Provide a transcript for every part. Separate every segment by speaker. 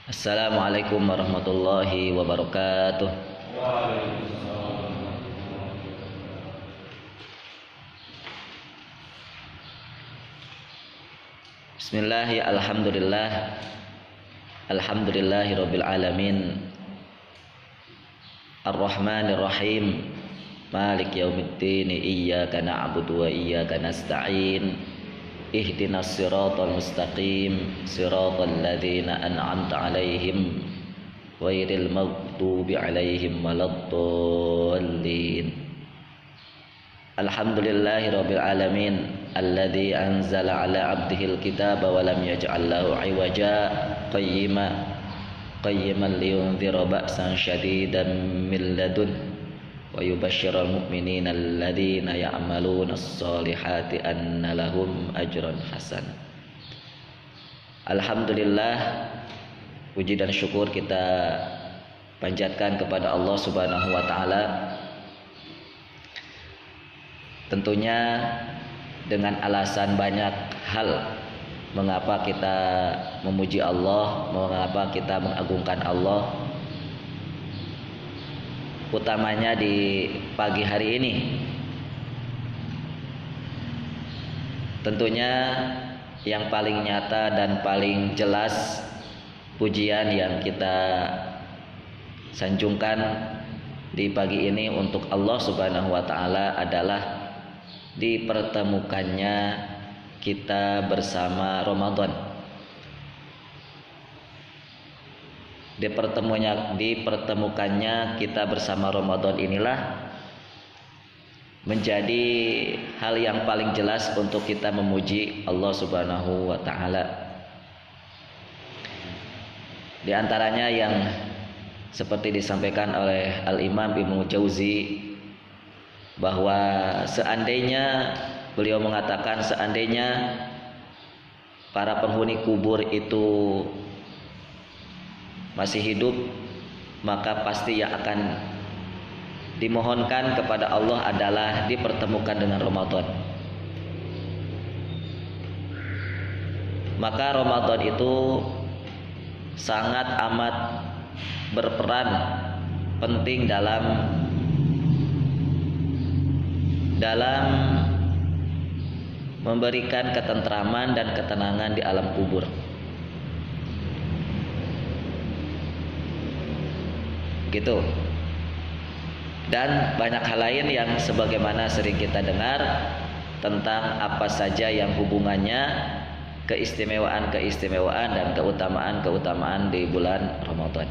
Speaker 1: Assalamualaikum warahmatullahi wabarakatuh. Bismillah, ya alhamdulillah. Alhamdulillahirabbil alamin. Ar-Rahmanir Rahim. Malik yaumiddin. Iyyaka na'budu wa iyyaka nasta'in. Ihdinas siratal mustaqim, siratal ladzina an'amta 'alaihim ghairil maghdubi 'alaihim waladdallin. Alhamdulillahirabbil alamin alladzi anzala 'ala 'abdihil kitaba wa lam yaj'al lahu 'iwaja qayyiman liyunzira ba'san syadidan min ladun wa yubashshiral mu'minina alladzina ya'malunas solihati anna lahum ajran hasan. Alhamdulillah, puji dan syukur kita panjatkan kepada Allah Subhanahu wa taala. Tentunya dengan alasan banyak hal mengapa kita memuji Allah, mengapa kita mengagungkan Allah. Utamanya di pagi hari ini, tentunya yang paling nyata dan paling jelas pujian yang kita sanjungkan di pagi ini untuk Allah Subhanahu wa taala adalah dipertemukannya kita bersama Ramadan. Dipertemukannya kita bersama Ramadan inilah menjadi hal yang paling jelas untuk kita memuji Allah Subhanahu wa taala. Di antaranya yang seperti disampaikan oleh Al-Imam Ibnu Jauzi, bahwa seandainya beliau mengatakan seandainya para penghuni kubur itu masih hidup, maka pasti yang akan dimohonkan kepada Allah adalah dipertemukan dengan Ramadan. Maka Ramadan itu sangat amat berperan penting dalam memberikan ketentraman dan ketenangan di alam kubur. Gitu. Dan banyak hal lain yang sebagaimana sering kita dengar tentang apa saja yang hubungannya keistimewaan dan keutamaan di bulan Ramadan.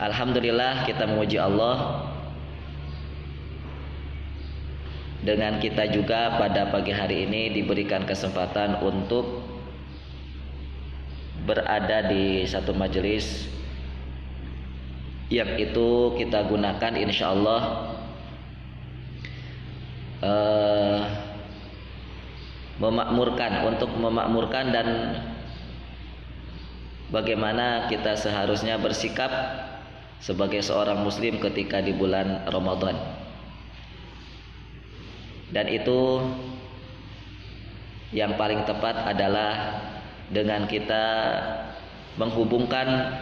Speaker 1: Alhamdulillah, kita memuji Allah dengan kita juga pada pagi hari ini diberikan kesempatan untuk berada di satu majelis yang itu kita gunakan insyaallah memakmurkan dan bagaimana kita seharusnya bersikap sebagai seorang muslim ketika di bulan Ramadan. Dan itu yang paling tepat adalah dengan kita menghubungkan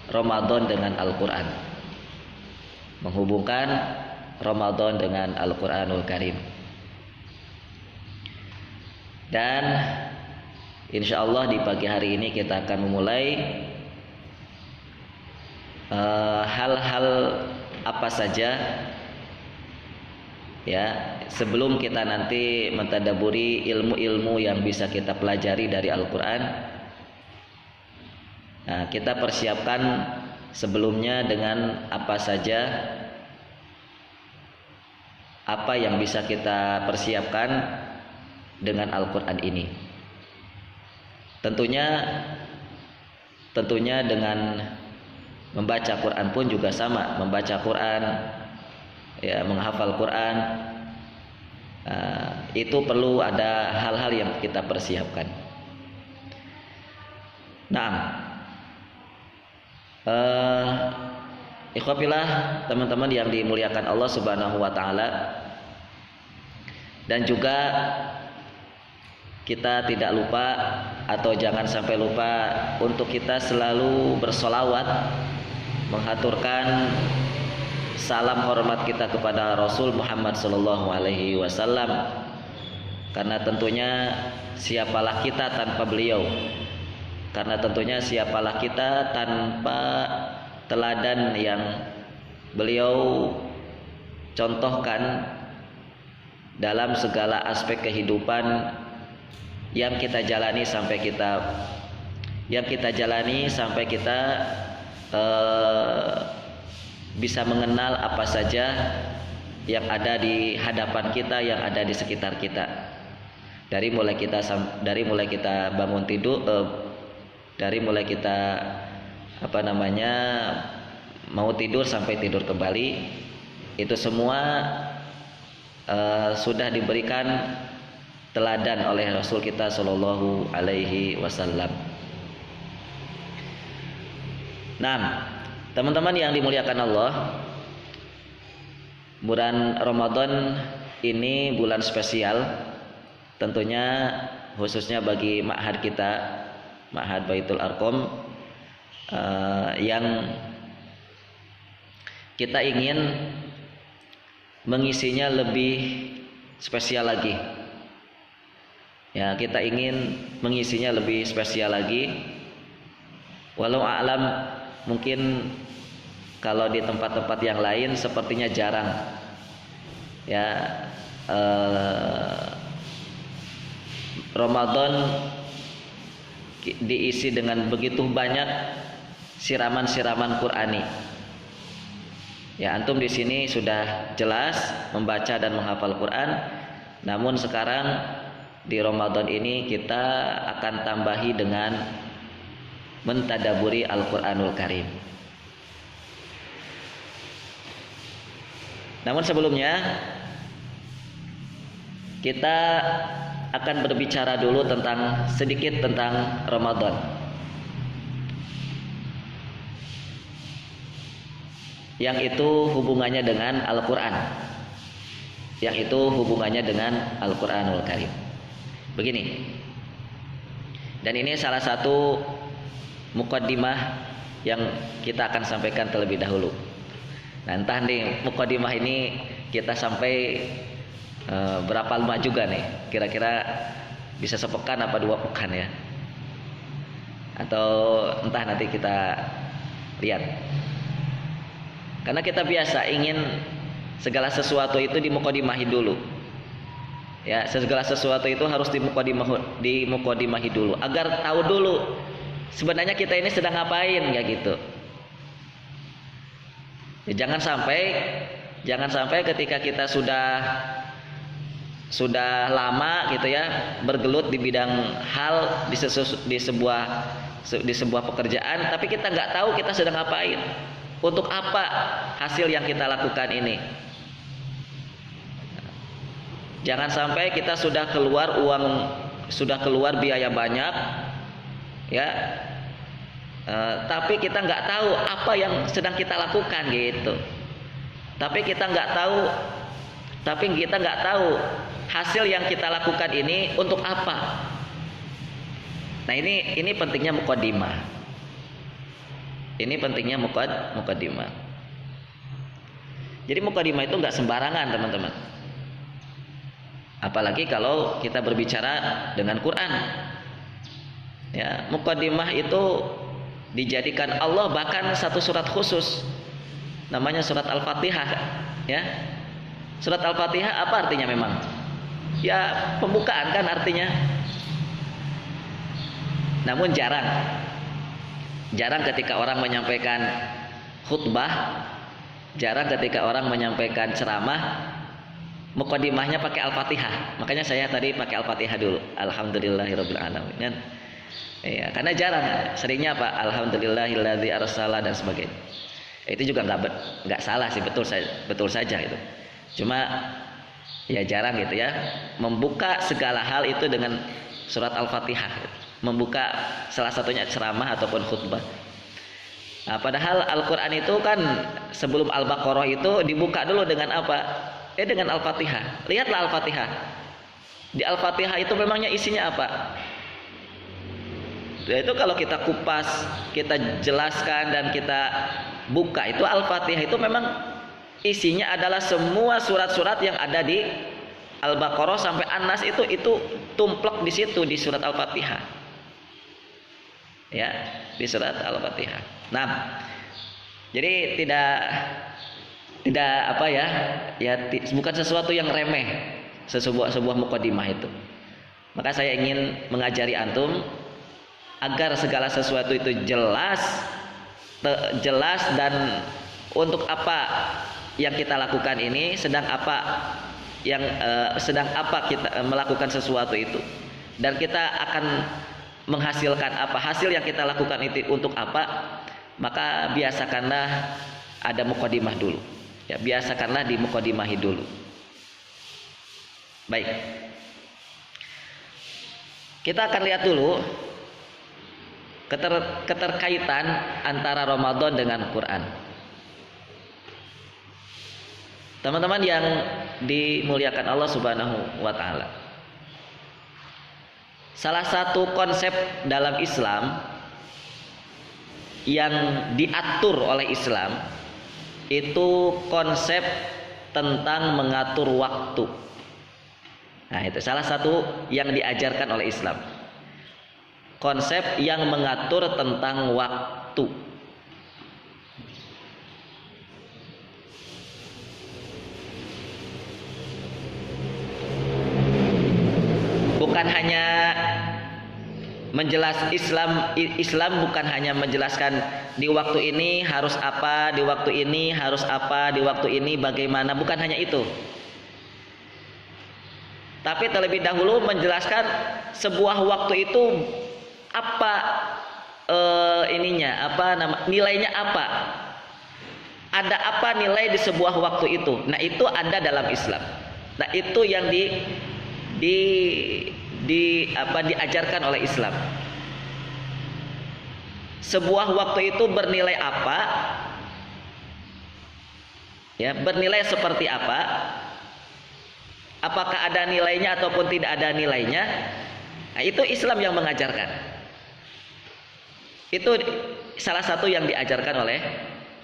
Speaker 1: Ramadan dengan Al-Quran, menghubungkan Ramadan dengan Al-Quranul Karim. Dan insya Allah di pagi hari ini kita akan memulai hal-hal apa saja, ya, sebelum kita nanti mentadaburi ilmu-ilmu yang bisa kita pelajari dari Al-Quran. Nah, kita persiapkan sebelumnya dengan apa saja, apa yang bisa kita persiapkan dengan Al-Quran ini. Tentunya dengan membaca Quran pun juga sama. Membaca Quran, ya, menghafal Quran, itu perlu ada hal-hal yang kita persiapkan. Nah, ikhwafillah, teman-teman yang dimuliakan Allah Subhanahu wa taala, dan juga kita tidak lupa atau jangan sampai lupa untuk kita selalu bersolawat, menghaturkan salam hormat kita kepada Rasul Muhammad sallallahu alaihi wasallam, karena tentunya siapalah kita tanpa beliau, karena tentunya siapalah kita tanpa teladan yang beliau contohkan dalam segala aspek kehidupan yang kita jalani sampai kita bisa mengenal apa saja yang ada di hadapan kita, yang ada di sekitar kita. Dari mulai kita bangun tidur, dari mulai kita mau tidur sampai tidur kembali, itu semua sudah diberikan teladan oleh Rasul kita Shallallahu Alaihi Wasallam. Nah, teman-teman yang dimuliakan Allah, bulan Ramadan ini bulan spesial, tentunya khususnya bagi ma'had kita, Ma'had Baitul Arqam, yang kita ingin mengisinya lebih spesial lagi. Ya, kita ingin mengisinya lebih spesial lagi. Walau a'lam, mungkin kalau di tempat-tempat yang lain sepertinya jarang. Ya, Ramadan diisi dengan begitu banyak siraman-siraman Qur'ani. Ya, antum di sini sudah jelas membaca dan menghafal Quran. Namun sekarang di Ramadan ini kita akan tambahi dengan mentadaburi Al-Qur'anul Karim. Namun sebelumnya kita akan berbicara dulu sedikit tentang Ramadan, yang itu hubungannya dengan Al-Quran, Al-Quranul Karim. Begini, dan ini salah satu muqaddimah yang kita akan sampaikan terlebih dahulu. Nah, entah nih muqaddimah ini kita sampai berapa lama juga nih, kira-kira bisa sepekan apa 2 pekan ya, atau entah, nanti kita lihat. Karena kita biasa ingin segala sesuatu itu dimuqaddimahi dulu. Ya, segala sesuatu itu harus dimuqaddimahi dulu agar tahu dulu sebenarnya kita ini sedang ngapain, ya gitu. Ya, jangan sampai ketika kita sudah lama gitu ya bergelut di bidang hal di sebuah pekerjaan, tapi kita nggak tahu kita sedang ngapain. Untuk apa hasil yang kita lakukan ini? Jangan sampai kita sudah keluar biaya banyak, ya, tapi kita nggak tahu apa yang sedang kita lakukan gitu. Tapi kita nggak tahu hasil yang kita lakukan ini untuk apa. Nah, ini pentingnya muqaddimah. Ini pentingnya muqaddimah. Jadi muqaddimah itu nggak sembarangan, teman-teman. Apalagi kalau kita berbicara dengan Quran. Ya, muqaddimah itu dijadikan Allah bahkan satu surat khusus, namanya surat Al-Fatihah. Ya, surat Al-Fatihah apa artinya memang? Ya, pembukaan kan artinya. Namun jarang ketika orang menyampaikan khutbah, jarang ketika orang menyampaikan ceramah muqaddimahnya pakai Al-Fatihah. Makanya saya tadi pakai Al-Fatihah dulu. Alhamdulillahirabbil alamin. Ya, karena jarang, seringnya apa? Alhamdulillahilladzi arsala dan sebagainya. Itu juga nggak salah sih, betul saja itu. Cuma ya jarang gitu ya membuka segala hal itu dengan surat Al-Fatihah. Membuka salah satunya ceramah ataupun khutbah. Nah, padahal Al-Quran itu kan sebelum Al-Baqarah itu dibuka dulu dengan apa? Dengan Al-Fatihah. Lihatlah Al-Fatihah. Di Al-Fatihah itu memangnya isinya apa? Itu kalau kita kupas, kita jelaskan dan kita buka, itu Al-Fatihah itu memang isinya adalah semua surat-surat yang ada di Al-Baqarah sampai An-Nas, itu tumplek di situ di surat Al-Fatihah. Ya, di surat Al-Fatihah. Nah, jadi tidak apa ya, bukan sesuatu yang remeh, sebuah mukadimah itu. Maka saya ingin mengajari antum agar segala sesuatu itu jelas dan untuk apa yang kita lakukan ini, sedang apa kita melakukan sesuatu itu, dan kita akan menghasilkan apa, hasil yang kita lakukan itu untuk apa. Maka biasakanlah ada mukadimah dulu, ya, biasakanlah di mukadimahi dulu. Baik, kita akan lihat dulu keterkaitan antara Ramadan dengan Quran. Teman-teman yang dimuliakan Allah Subhanahu wa taala, salah satu konsep dalam Islam yang diatur oleh Islam itu konsep tentang mengatur waktu. Nah, itu salah satu yang diajarkan oleh Islam, konsep yang mengatur tentang waktu. Bukan hanya Islam bukan hanya menjelaskan di waktu ini harus apa, di waktu ini harus apa, di waktu ini bagaimana, bukan hanya itu. Tapi terlebih dahulu menjelaskan sebuah waktu itu apa nilainya apa? Ada apa nilai di sebuah waktu itu? Nah, itu ada dalam Islam. Nah, itu yang diajarkan oleh Islam. Sebuah waktu itu bernilai apa? Ya, bernilai seperti apa? Apakah ada nilainya ataupun tidak ada nilainya? Nah, itu Islam yang mengajarkan. Itu salah satu yang diajarkan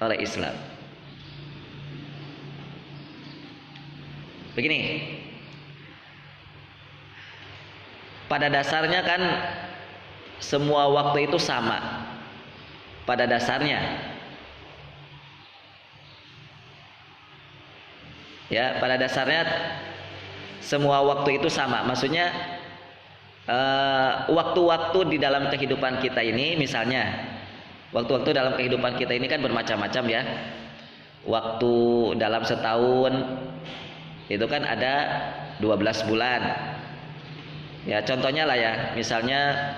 Speaker 1: oleh Islam. Begini, pada dasarnya kan semua waktu itu sama. Pada dasarnya, ya, pada dasarnya semua waktu itu sama. Maksudnya waktu-waktu di dalam kehidupan kita ini, misalnya waktu-waktu dalam kehidupan kita ini kan bermacam-macam ya. Waktu dalam setahun itu kan ada 12 bulan. Ya, contohnya lah ya, misalnya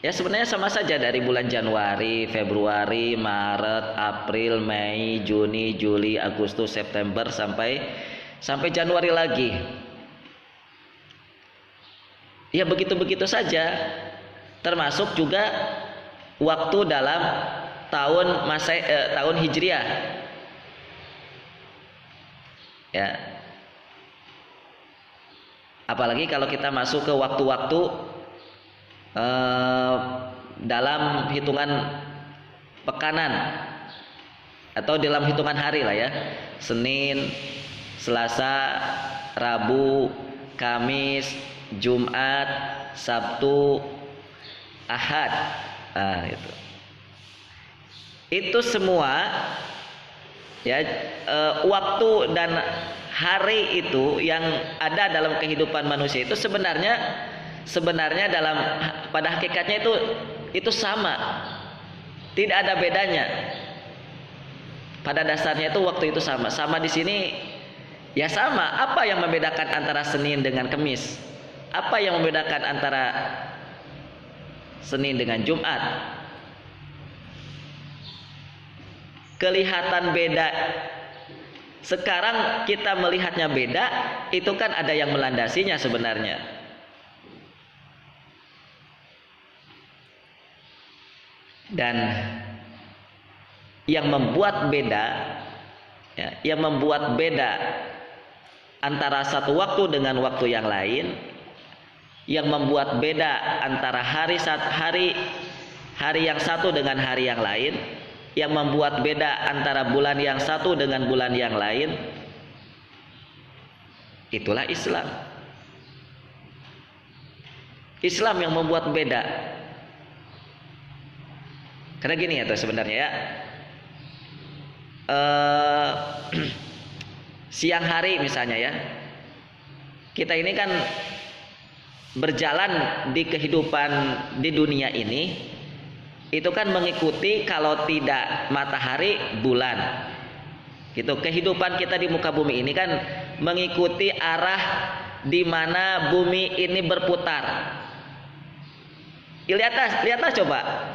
Speaker 1: ya sebenarnya sama saja dari bulan Januari, Februari, Maret, April, Mei, Juni, Juli, Agustus, September sampai Januari lagi. Ya begitu-begitu saja. Termasuk juga waktu dalam tahun Hijriah. Ya. Apalagi kalau kita masuk ke waktu-waktu dalam hitungan pekanan atau dalam hitungan hari lah ya, Senin, Selasa, Rabu, Kamis, Jumat, Sabtu, Ahad. Nah, itu semua ya, waktu dan hari itu yang ada dalam kehidupan manusia itu sebenarnya pada hakikatnya itu sama, tidak ada bedanya. Pada dasarnya itu waktu itu sama di sini ya sama. Apa yang membedakan antara Senin dengan Kamis? Apa yang membedakan antara Senin dengan Jumat? Kelihatan beda. Sekarang kita melihatnya beda, itu kan ada yang melandasinya sebenarnya. Dan yang membuat beda, ya, yang membuat beda antara satu waktu dengan waktu yang lain yang membuat beda antara hari yang satu dengan hari yang lain, yang membuat beda antara bulan yang satu dengan bulan yang lain, itulah Islam. Islam yang membuat beda. Karena gini ya tuh sebenarnya ya, siang hari misalnya ya, kita ini kan berjalan di kehidupan di dunia ini, itu kan mengikuti kalau tidak matahari bulan gitu. Kehidupan kita di muka bumi ini kan mengikuti arah di mana bumi ini berputar. Lihatlah coba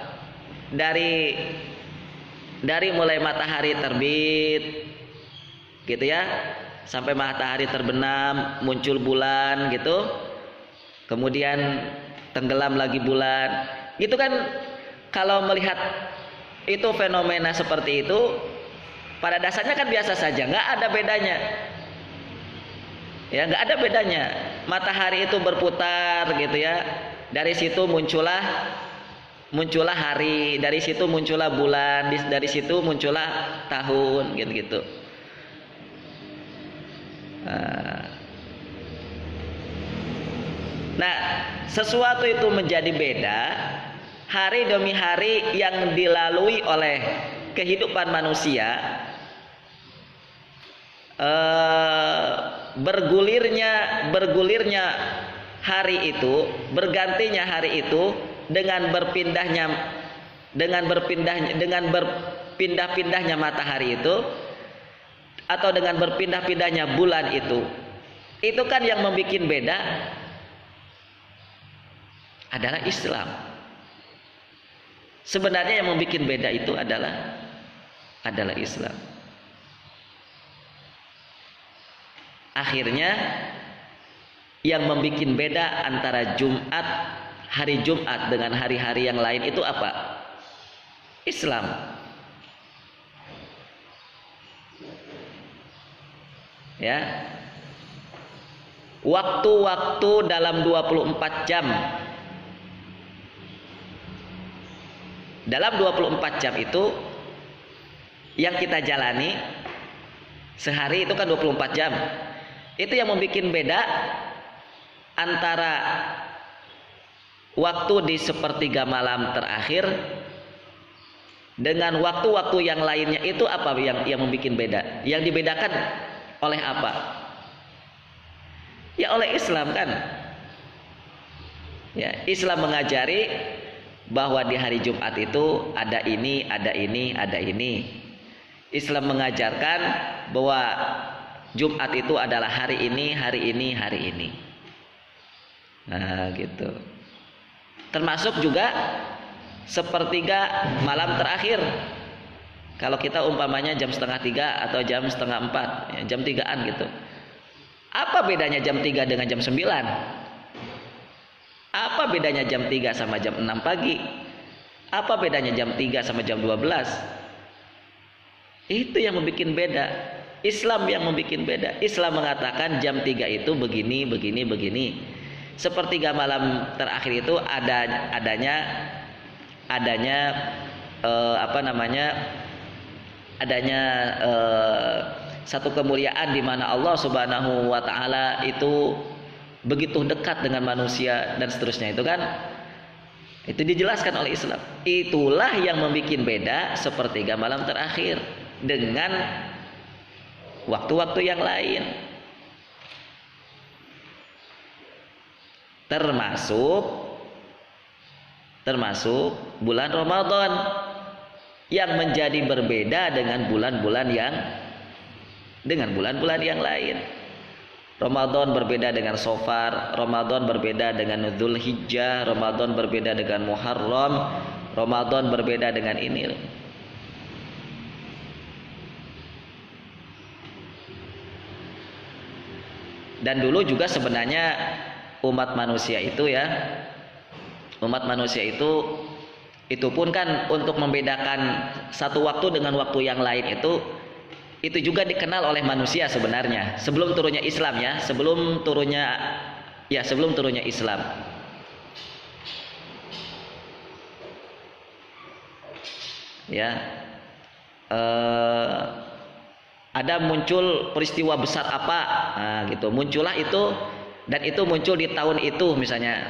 Speaker 1: dari mulai matahari terbit gitu ya sampai matahari terbenam, muncul bulan gitu, kemudian tenggelam lagi bulan. Itu kan kalau melihat itu fenomena seperti itu, pada dasarnya kan biasa saja, nggak ada bedanya. Ya, nggak ada bedanya. Matahari itu berputar gitu ya. Dari situ muncullah hari, dari situ muncullah bulan, dari situ muncullah tahun gitu-gitu. Nah, sesuatu itu menjadi beda hari demi hari yang dilalui oleh kehidupan manusia. Bergulirnya hari itu, bergantinya hari itu dengan berpindah-pindahnya matahari itu, atau dengan berpindah-pindahnya bulan itu kan yang membuat beda adalah Islam. Sebenarnya yang membuat beda itu adalah Islam. Akhirnya yang membuat beda antara hari Jumat dengan hari-hari yang lain itu apa? Islam. Ya. Waktu-waktu dalam 24 jam. Dalam 24 jam itu yang kita jalani sehari itu kan 24 jam. Itu yang membuat beda antara waktu di sepertiga malam terakhir dengan waktu-waktu yang lainnya. Itu apa yang membuat beda? Yang dibedakan oleh apa? Ya oleh Islam kan. Ya, Islam mengajari bahwa di hari Jumat itu ada ini, ada ini, ada ini. Islam mengajarkan bahwa Jumat itu adalah hari ini, hari ini, hari ini. Nah, gitu. Termasuk juga sepertiga malam terakhir. Kalau kita umpamanya jam 2:30 atau jam 3:30, ya, jam 3-an gitu. Apa bedanya jam 3 dengan jam 9? Apa bedanya jam 3 sama jam 6 pagi? Apa bedanya jam 3 sama jam 12? Itu yang membuat beda. Islam yang membuat beda. Islam mengatakan jam 3 itu begini, begini, begini. Sepertiga malam terakhir itu adanya satu kemuliaan di mana Allah Subhanahu wa taala itu begitu dekat dengan manusia dan seterusnya itu kan. Itu dijelaskan oleh Islam. Itulah yang membuat beda sepertiga malam terakhir dengan waktu-waktu yang lain. Termasuk bulan Ramadan yang menjadi berbeda dengan bulan-bulan yang lain. Ramadan berbeda dengan Safar, Ramadan berbeda dengan Dzulhijjah, Ramadan berbeda dengan Muharram, Ramadan berbeda dengan ini. Dan dulu juga sebenarnya umat manusia itu pun kan untuk membedakan satu waktu dengan waktu yang lain itu juga dikenal oleh manusia sebenarnya sebelum turunnya Islam ya, sebelum turunnya Ya, sebelum turunnya Islam. Ya, ada muncul peristiwa besar apa, nah, gitu. Muncullah itu, dan itu muncul di tahun itu misalnya.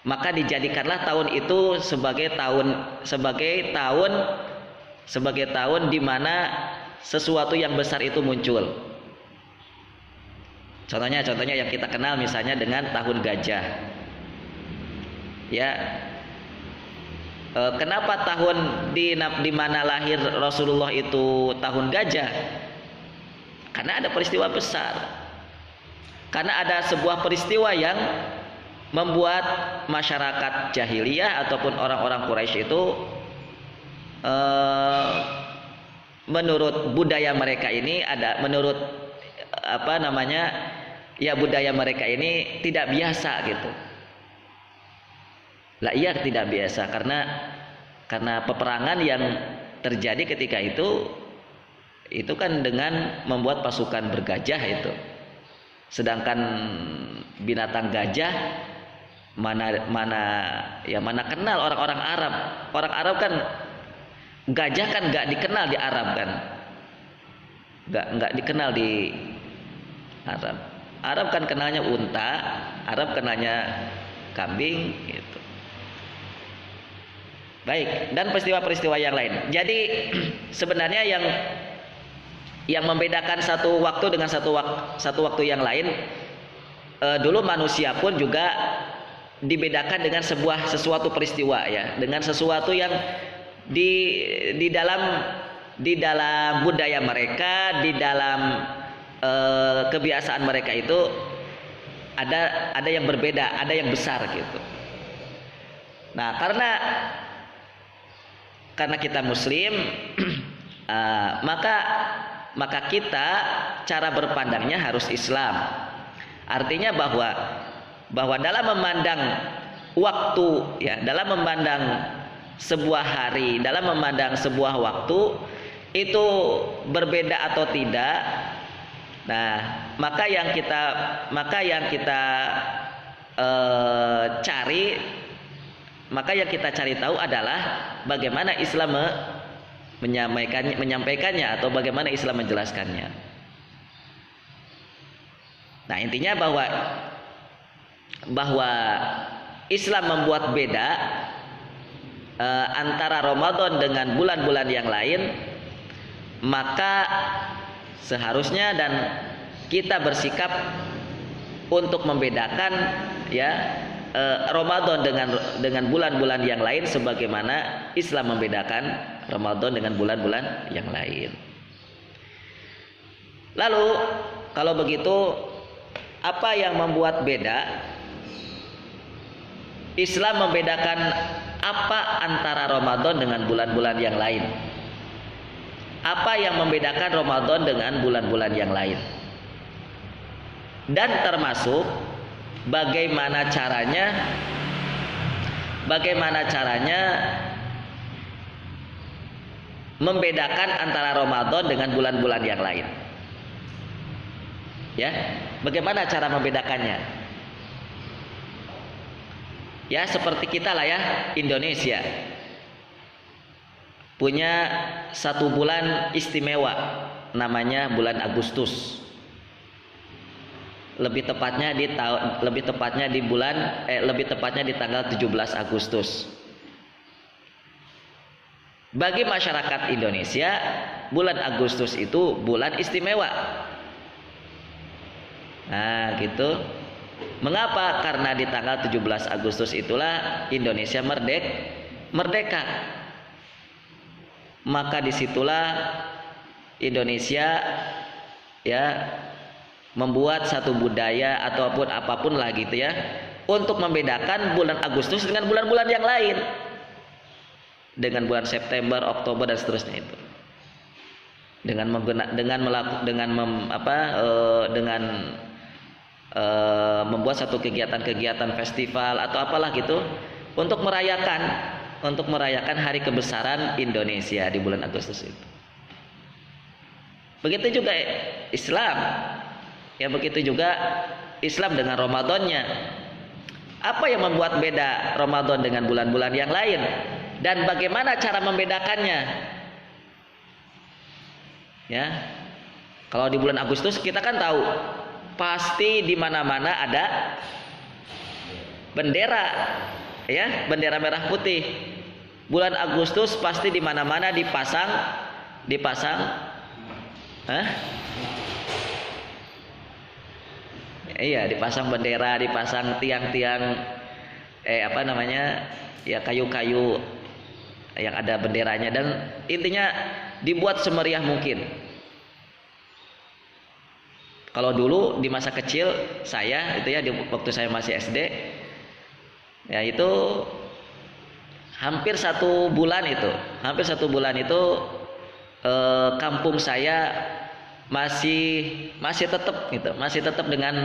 Speaker 1: Maka dijadikanlah tahun itu sebagai tahun di mana sesuatu yang besar itu muncul. Contohnya yang kita kenal misalnya dengan tahun gajah. Ya. Kenapa tahun di mana lahir Rasulullah itu tahun gajah? Karena ada peristiwa besar. Karena ada sebuah peristiwa yang membuat masyarakat jahiliyah ataupun orang-orang Quraisy itu menurut budaya mereka ini budaya mereka ini tidak biasa gitu. Lah iya tidak biasa karena peperangan yang terjadi ketika itu kan dengan membuat pasukan bergajah itu. Sedangkan binatang gajah mana kenal orang-orang Arab. Orang Arab kan gajah kan nggak dikenal di Arab kan. Nggak dikenal di Arab. Arab kan kenalnya unta, Arab kenalnya kambing gitu. Baik, dan peristiwa-peristiwa yang lain. Jadi sebenarnya yang membedakan satu waktu dengan satu waktu yang lain, dulu manusia pun juga dibedakan dengan sesuatu peristiwa ya, dengan sesuatu yang di dalam budaya mereka, di dalam kebiasaan mereka itu ada yang berbeda, ada yang besar gitu. Nah, karena kita Muslim, maka kita cara berpandangnya harus Islam. Artinya bahwa dalam memandang waktu, ya, dalam memandang sebuah hari, dalam memandang sebuah waktu itu berbeda atau tidak. Nah, maka yang kita cari tahu adalah bagaimana Islam menyampaikannya atau bagaimana Islam menjelaskannya. Nah, intinya bahwa Islam membuat beda antara Ramadan dengan bulan-bulan yang lain, maka seharusnya dan kita bersikap untuk membedakan ya Ramadan dengan bulan-bulan yang lain sebagaimana Islam membedakan Ramadan dengan bulan-bulan yang lain. Lalu kalau begitu, apa yang membuat beda? Islam membedakan apa antara Ramadan dengan bulan-bulan yang lain? Apa yang membedakan Ramadan dengan bulan-bulan yang lain? Dan termasuk bagaimana caranya membedakan antara Ramadan dengan bulan-bulan yang lain. Ya, bagaimana cara membedakannya? Ya, seperti kita lah ya, Indonesia punya satu bulan istimewa, namanya bulan Agustus. Lebih tepatnya di tanggal 17 Agustus. Bagi masyarakat Indonesia, bulan Agustus itu bulan istimewa. Nah, gitu. Mengapa? Karena di tanggal 17 Agustus itulah Indonesia merdeka. Maka disitulah Indonesia ya membuat satu budaya ataupun apapun lah gitu ya, untuk membedakan bulan Agustus dengan bulan-bulan yang lain, dengan bulan September, Oktober dan seterusnya itu, dengan membuat satu kegiatan festival atau apalah gitu untuk merayakan hari kebesaran Indonesia di bulan Agustus itu. Begitu juga Islam. Ya, begitu juga Islam dengan Ramadannya. Apa yang membuat beda Ramadan dengan bulan-bulan yang lain? Dan bagaimana cara membedakannya? Ya. Kalau di bulan Agustus kita kan tahu pasti di mana-mana ada bendera, ya, bendera merah putih. Bulan Agustus pasti di mana-mana dipasang, hah? Iya, dipasang bendera, dipasang tiang-tiang, apa namanya, ya kayu-kayu yang ada benderanya, dan intinya dibuat semeriah mungkin. Kalau dulu di masa kecil saya itu ya, waktu saya masih SD, ya itu hampir satu bulan itu kampung saya masih tetap dengan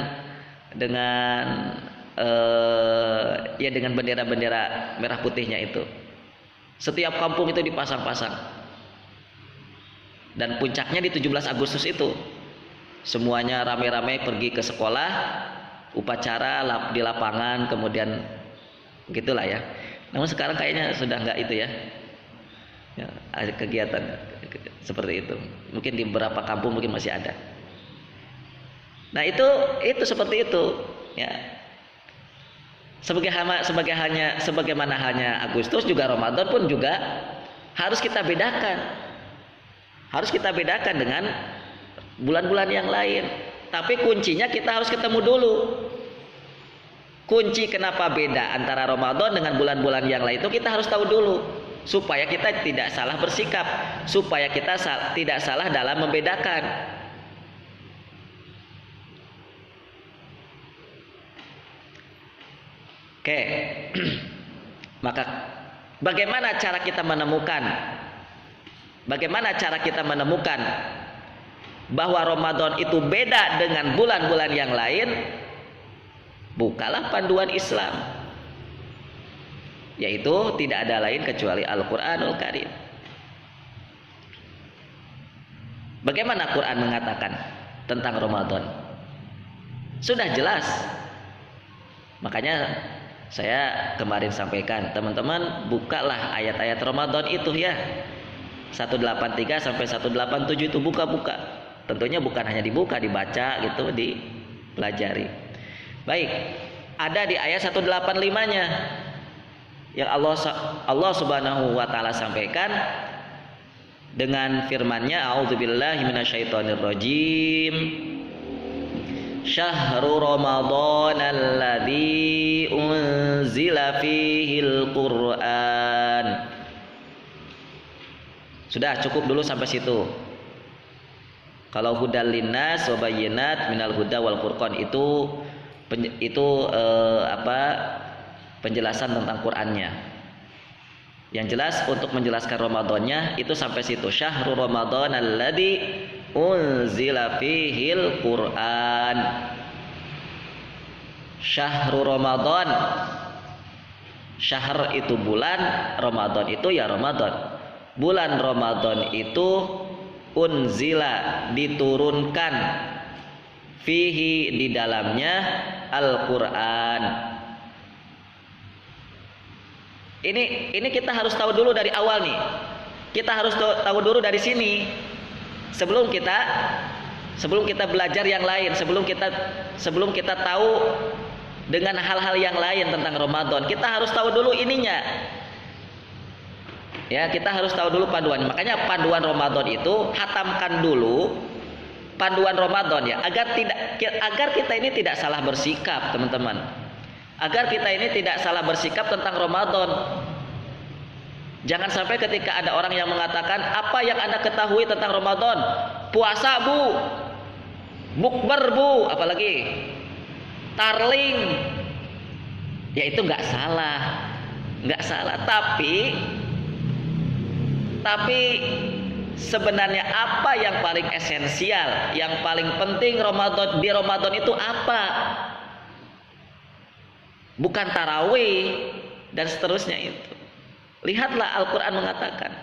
Speaker 1: ya dengan bendera-bendera merah putihnya itu. Setiap kampung itu dipasang-pasang. Dan puncaknya di 17 Agustus itu. Semuanya rame-rame pergi ke sekolah, upacara di lapangan, kemudian gitulah ya. Namun sekarang kayaknya sudah enggak itu ya. Ya, ada kegiatan seperti itu. Mungkin di beberapa kampung mungkin masih ada. Nah, itu seperti itu, ya. Sebagaimana hanya Agustus, juga Ramadan pun juga harus kita bedakan. Harus kita bedakan dengan bulan-bulan yang lain. Tapi kuncinya kita harus ketemu dulu. Kunci kenapa beda antara Ramadan dengan bulan-bulan yang lain itu kita harus tahu dulu, supaya kita tidak salah bersikap, supaya kita tidak salah dalam membedakan. Oke. Maka bagaimana cara kita menemukan bahwa Ramadan itu beda dengan bulan-bulan yang lain? Bukalah panduan Islam, yaitu tidak ada lain kecuali Al-Quranul Karim. Bagaimana Quran mengatakan tentang Ramadan? Sudah jelas. Makanya saya kemarin sampaikan, teman-teman bukalah ayat-ayat Ramadan itu ya, 183 sampai 187 itu buka-buka. Tentunya bukan hanya dibuka, dibaca gitu, dipelajari. Baik, ada di ayat 185-nya yang Allah Subhanahu wa taala sampaikan dengan firman-Nya, a'udzubillahi minasyaitonirrajim. Syahrul Ramadan alladzi unzila fihil Qur'an. Sudah cukup dulu sampai situ. Kalau hudal linnas wa bayyinat minal huda wal furqan itu penjelasan tentang Qur'annya. Yang jelas untuk menjelaskan Ramadannya itu sampai situ. Syahrul Ramadan alladzi unzila fihil Qur'an. Syahrul Ramadan. Syahr itu bulan, Ramadan itu ya Ramadan. Bulan Ramadan itu unzila diturunkan, fihi di dalamnya Al-Qur'an. Ini kita harus tahu dulu dari awal nih. Kita harus tahu dulu dari sini. Sebelum kita belajar yang lain, sebelum kita tahu dengan hal-hal yang lain tentang Ramadan, kita harus tahu dulu ininya. Ya, kita harus tahu dulu panduan. Makanya panduan Ramadan itu hatamkan dulu panduan Ramadan ya, agar kita ini tidak salah bersikap, teman-teman. Agar kita ini tidak salah bersikap tentang Ramadan. Jangan sampai ketika ada orang yang mengatakan, apa yang Anda ketahui tentang Ramadan? Puasa bu, bukber bu, apalagi tarling. Ya itu nggak salah. Tapi sebenarnya apa yang paling esensial, yang paling penting di Ramadan itu apa? Bukan tarawih dan seterusnya itu. Lihatlah Al-Quran mengatakan.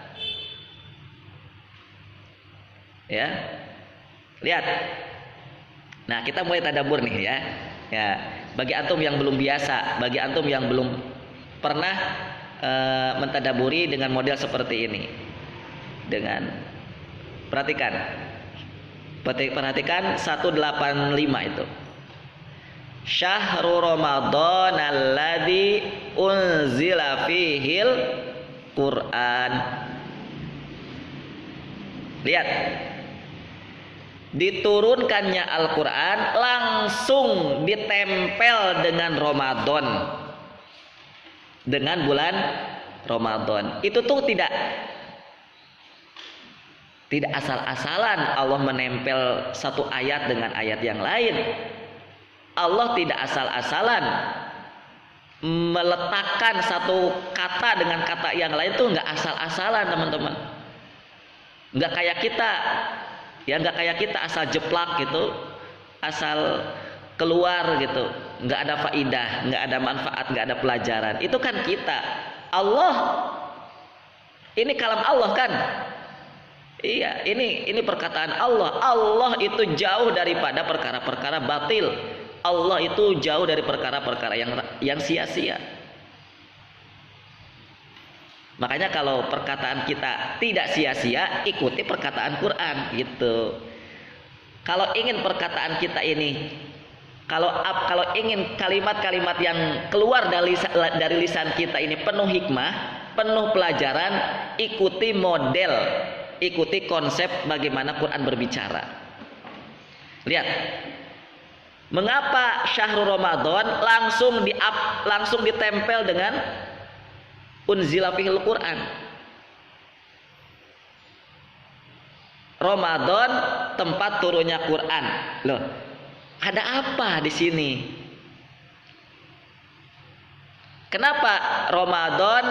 Speaker 1: Ya, lihat. Nah, kita mulai tadabbur nih ya. Ya, bagi antum yang belum biasa, bagi antum yang belum pernah mentadaburi dengan model seperti ini. Perhatikan. Perhatikan 185 itu. Syahrul Ramadan alladzi unzila fihil Quran. Lihat. Diturunkannya Al-Quran langsung ditempel dengan Ramadan, dengan bulan Ramadan. Itu tuh tidak asal-asalan Allah menempel satu ayat dengan ayat yang lain. Allah tidak asal-asalan meletakkan satu kata dengan kata yang lain, tuh nggak asal-asalan teman-teman. Nggak kayak kita. Ya, nggak kayak kita asal jeplak gitu, asal keluar gitu, nggak ada faidah, nggak ada manfaat, nggak ada pelajaran. Itu kan kita. Allah, ini kalam Allah kan? Iya, ini perkataan Allah. Allah itu jauh daripada perkara-perkara batil. Allah itu jauh dari perkara-perkara yang sia-sia. Makanya kalau perkataan kita tidak sia-sia, ikuti perkataan Quran gitu. Kalau ingin perkataan kita ini, kalau ingin kalimat-kalimat yang keluar dari lisan kita ini penuh hikmah, penuh pelajaran, ikuti model, ikuti konsep bagaimana Quran berbicara. Lihat. Mengapa syahrul Ramadan langsung ditempel dengan unzila fihil Quran. Ramadan tempat turunnya Quran. Loh, ada apa di sini? Kenapa Ramadan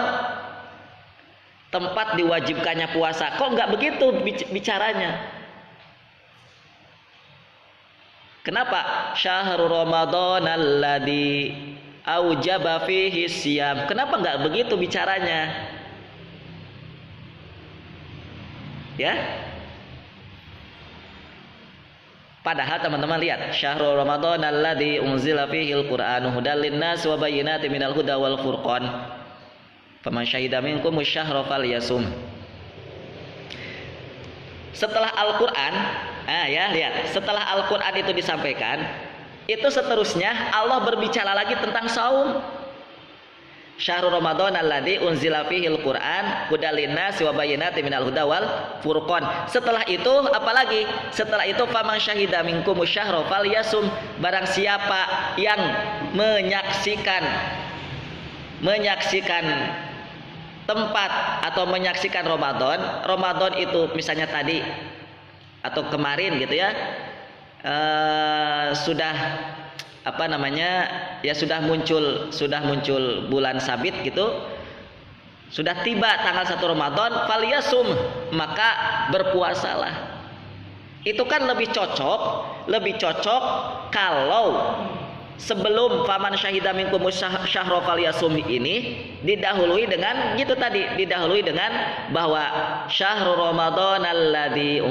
Speaker 1: tempat diwajibkannya puasa? Kok nggak begitu bicaranya? Kenapa syahrul Ramadan alladzi aujaba fihi siyam? Kenapa nggak begitu bicaranya? Ya. Padahal teman-teman lihat, syahrul Ramadan alladzi unzila fihil Qur'anu hudal linnas wa bayyinatin minal huda wal furqan. Faman syahida minkum asyhara falyasum. Setelah Al-Qur'an, ya lihat, setelah Al-Qur'an itu disampaikan, itu seterusnya Allah berbicara lagi tentang saum. Syahrul Ramadan alladzi unzila fihil Qur'an hudal linnas wa bayyinatin minal huda wal furqan. Setelah itu apalagi? Setelah itu faman syahida minkum asyhara falyasum. Barang siapa yang menyaksikan tempat atau menyaksikan Ramadan itu misalnya tadi atau kemarin gitu ya, sudah sudah muncul bulan sabit gitu, sudah tiba tanggal 1 Ramadan, falyasum, maka berpuasalah. Itu kan lebih cocok kalau sebelum faman syahida minkum syahra falyasum ini didahului dengan bahwa syahrul Ramadan alladzi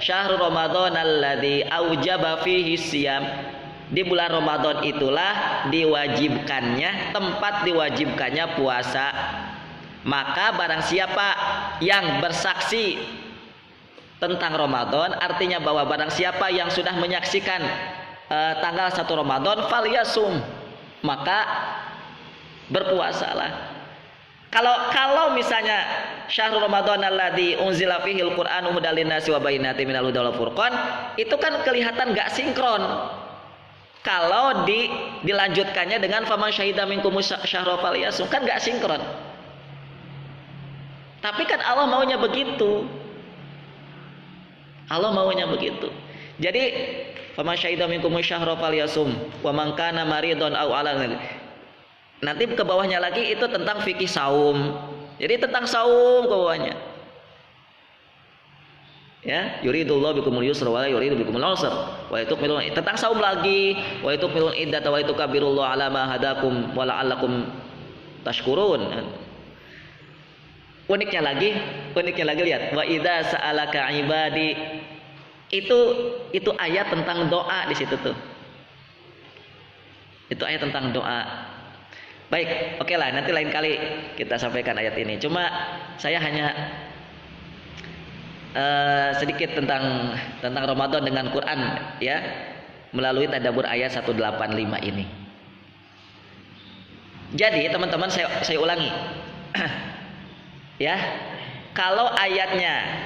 Speaker 1: syahrul Ramadan alladzi aujaba fihi siyam. Di bulan Ramadan itulah tempat diwajibkannya puasa. Maka barang siapa yang bersaksi tentang Ramadan, artinya bahwa barang siapa yang sudah menyaksikan tanggal 1 Ramadan, falyasum, maka berpuasalah. Kalau misalnya syahrul Ramadan alladzi unzila fihil Qur'anu hudal linnasi wa bayyinatin minal huda wal furqan, itu kan kelihatan enggak sinkron. Kalau dilanjutkannya dengan faman syahida minkum syahra falyasum, kan enggak sinkron. Tapi kan Allah maunya begitu. Jadi faman syahida minkum syahra falyasum wa man kana maridon aw ala. Nanti ke bawahnya lagi itu tentang fikih saum. Jadi tentang saum ke bawahnya. Ya, yuridullahu bikumul yusra wa la yuridu bikumul usra. Wa itukmilun, tentang saum lagi, wa itukmilun iddata wa itukabirullahu ala ma hadakum wa la'allakum tashkurun. Uniknya lagi lihat, wa idza sa'alaka ibadi, itu ayat tentang doa di situ tuh. Itu ayat tentang doa. Baik, oke lah, nanti lain kali kita sampaikan ayat ini. Cuma saya hanya sedikit tentang Ramadan dengan Quran ya, melalui tadabbur ayat 185 ini. Jadi teman-teman saya ulangi. Ya. Kalau ayatnya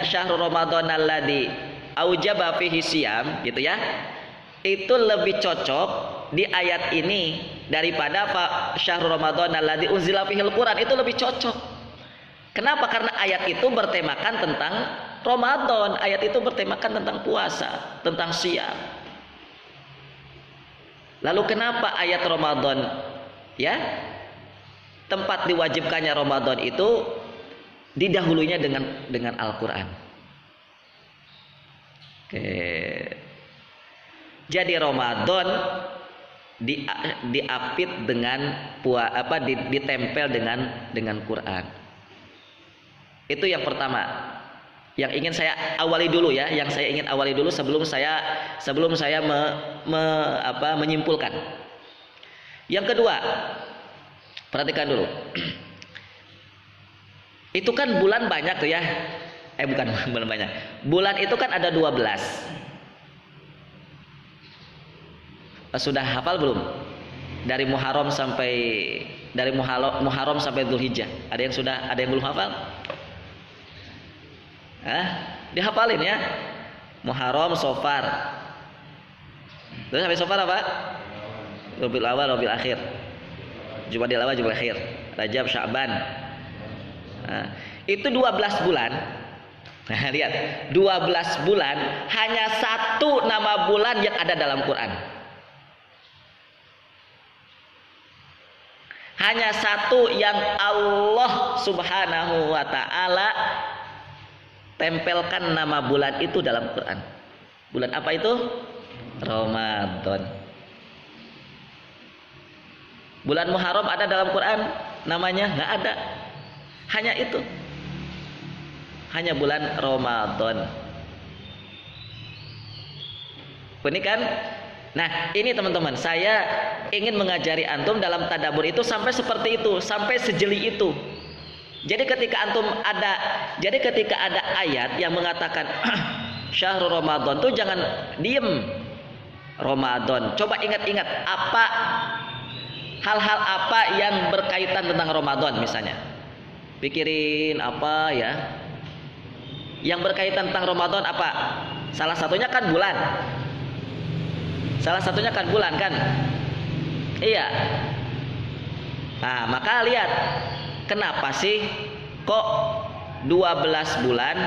Speaker 1: syahrul ramadan alladzi aujaba fihi siyam gitu ya. Itu lebih cocok di ayat ini daripada syahrul ramadan alladzi unzila fihil Quran, itu lebih cocok. Kenapa? Karena ayat itu bertemakan tentang Ramadan, ayat itu bertemakan tentang puasa, tentang siyam. Lalu kenapa ayat Ramadan ya, tempat diwajibkannya Ramadan itu didahulunya dengan Al-Qur'an. Oke. Jadi Ramadan diapit dengan ditempel dengan Quran. Itu yang pertama. Yang ingin saya awali dulu ya, sebelum saya menyimpulkan. Yang kedua, perhatikan dulu. Itu kan bulan banyak tuh ya. Bukan bulan banyak. Bulan itu kan ada 12. Sudah hafal belum? Dari Muharram sampai Dzulhijjah. Ada yang belum hafal? Dihafalin ya. Muharram, Safar. Terus sampai Safar apa? Rabiul Awal, Rabiul Akhir. Jumadil Awal, Jumadil Akhir. Rajab, Sya'ban. Itu 12 bulan. Nah, lihat. 12 bulan hanya satu nama bulan yang ada dalam Quran. Hanya satu yang Allah Subhanahu wa ta'ala tempelkan nama bulan itu dalam Quran. Bulan apa itu? Ramadan. Bulan Muharram ada dalam Quran namanya? Nggak ada. Hanya itu. Hanya bulan Ramadan. Ini kan? Nah, ini teman-teman, saya ingin mengajari antum dalam tadabbur itu sampai seperti itu, sampai sejeli itu. Jadi ketika ada ayat yang mengatakan syahrul Ramadan tuh jangan diem. Ramadan. Coba ingat-ingat hal-hal apa yang berkaitan tentang Ramadan misalnya. Pikirin apa ya? Yang berkaitan tentang Ramadan apa? Salah satunya kan bulan. Kan? Iya. Nah, maka lihat kenapa sih kok 12 bulan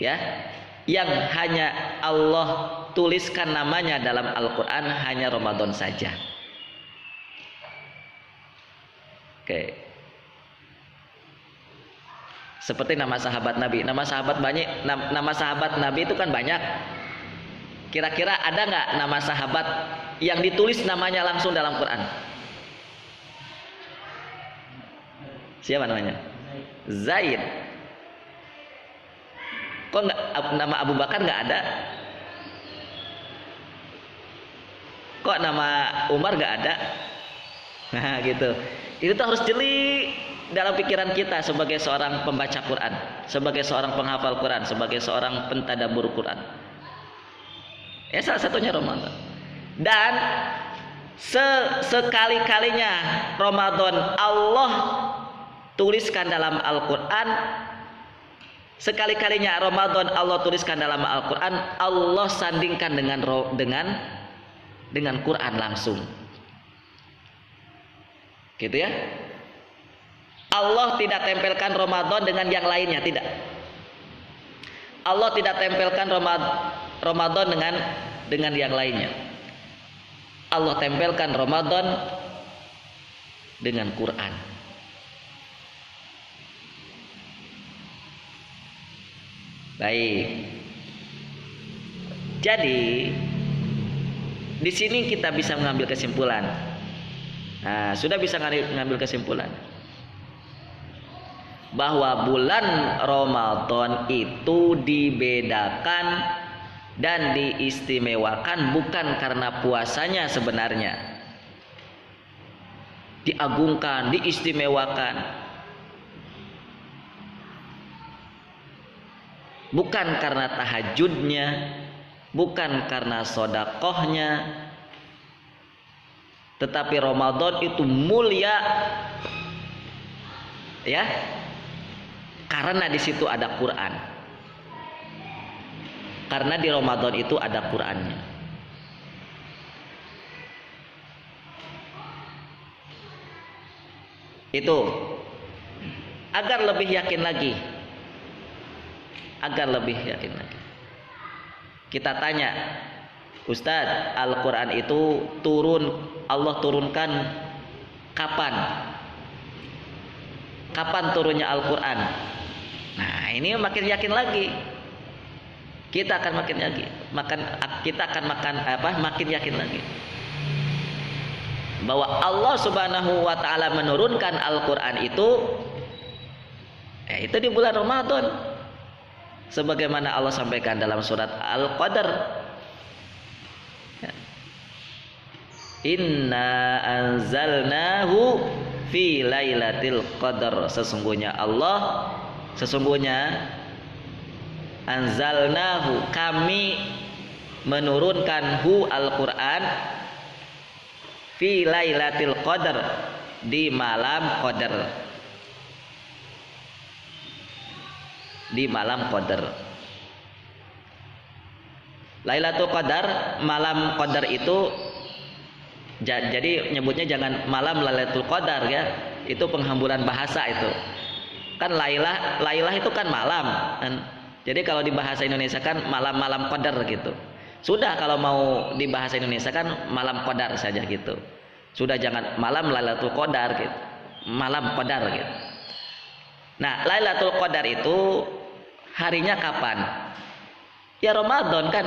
Speaker 1: ya yang hanya Allah tuliskan namanya dalam Al-Qur'an hanya Ramadan saja. Oke. Seperti nama sahabat Nabi. Nama sahabat Nabi itu kan banyak. Kira-kira ada nggak nama sahabat yang ditulis namanya langsung dalam Quran? Siapa namanya? Zaid. Kok nggak nama Abu Bakar nggak ada? Kok nama Umar nggak ada? Nah gitu. Itu tuh harus jeli dalam pikiran kita sebagai seorang pembaca Quran, sebagai seorang penghafal Quran, sebagai seorang pentadabbur Quran. Ya salah satunya Ramadan. Dan sekali-kalinya Ramadan Allah tuliskan dalam Al-Quran, sekali-kalinya Ramadan Allah tuliskan dalam Al-Quran, Allah sandingkan dengan Quran langsung. Gitu ya. Allah tidak tempelkan Ramadan dengan yang lainnya, tidak. Allah tidak tempelkan Ramadan dengan yang lainnya. Allah tempelkan Ramadan dengan Quran. Baik. Jadi di sini kita bisa mengambil kesimpulan. Nah, sudah bisa mengambil kesimpulan bahwa bulan Ramadan itu dibedakan dan diistimewakan bukan karena puasanya sebenarnya. Diagungkan, diistimewakan. Bukan karena tahajudnya, bukan karena sodakohnya, tetapi Ramadan itu mulia, ya, karena di situ ada Quran. Karena di Ramadan itu ada Qurannya. Itu agar lebih yakin lagi. Agar lebih yakin lagi. Kita tanya, Ustadz, Al-Quran itu Allah turunkan kapan? Kapan turunnya Al-Quran? Nah, ini makin yakin lagi. Kita akan makin yakin, makin yakin lagi bahwa Allah Subhanahu wa taala menurunkan Al-Quran itu di bulan Ramadan. Sebagaimana Allah sampaikan dalam surat Al-Qadar. Inna anzalnahu fi lailatul qadar. Sesungguhnya anzalnahu, kami menurunkan Al-Quran fi lailatul qadar, di malam qadar. Di malam qadar. Lailatul Qadar, malam qadar itu, jadi nyebutnya jangan malam Lailatul Qadar, ya. Itu penghamburan bahasa itu. Kan Lailah itu kan malam. Jadi kalau di bahasa Indonesia kan malam-malam qadar gitu. Sudah, kalau mau di bahasa Indonesia kan malam qadar saja gitu. Sudah, jangan malam Lailatul Qadar gitu. Malam qadar gitu. Nah, Lailatul Qadar itu harinya kapan? Ya Ramadan kan.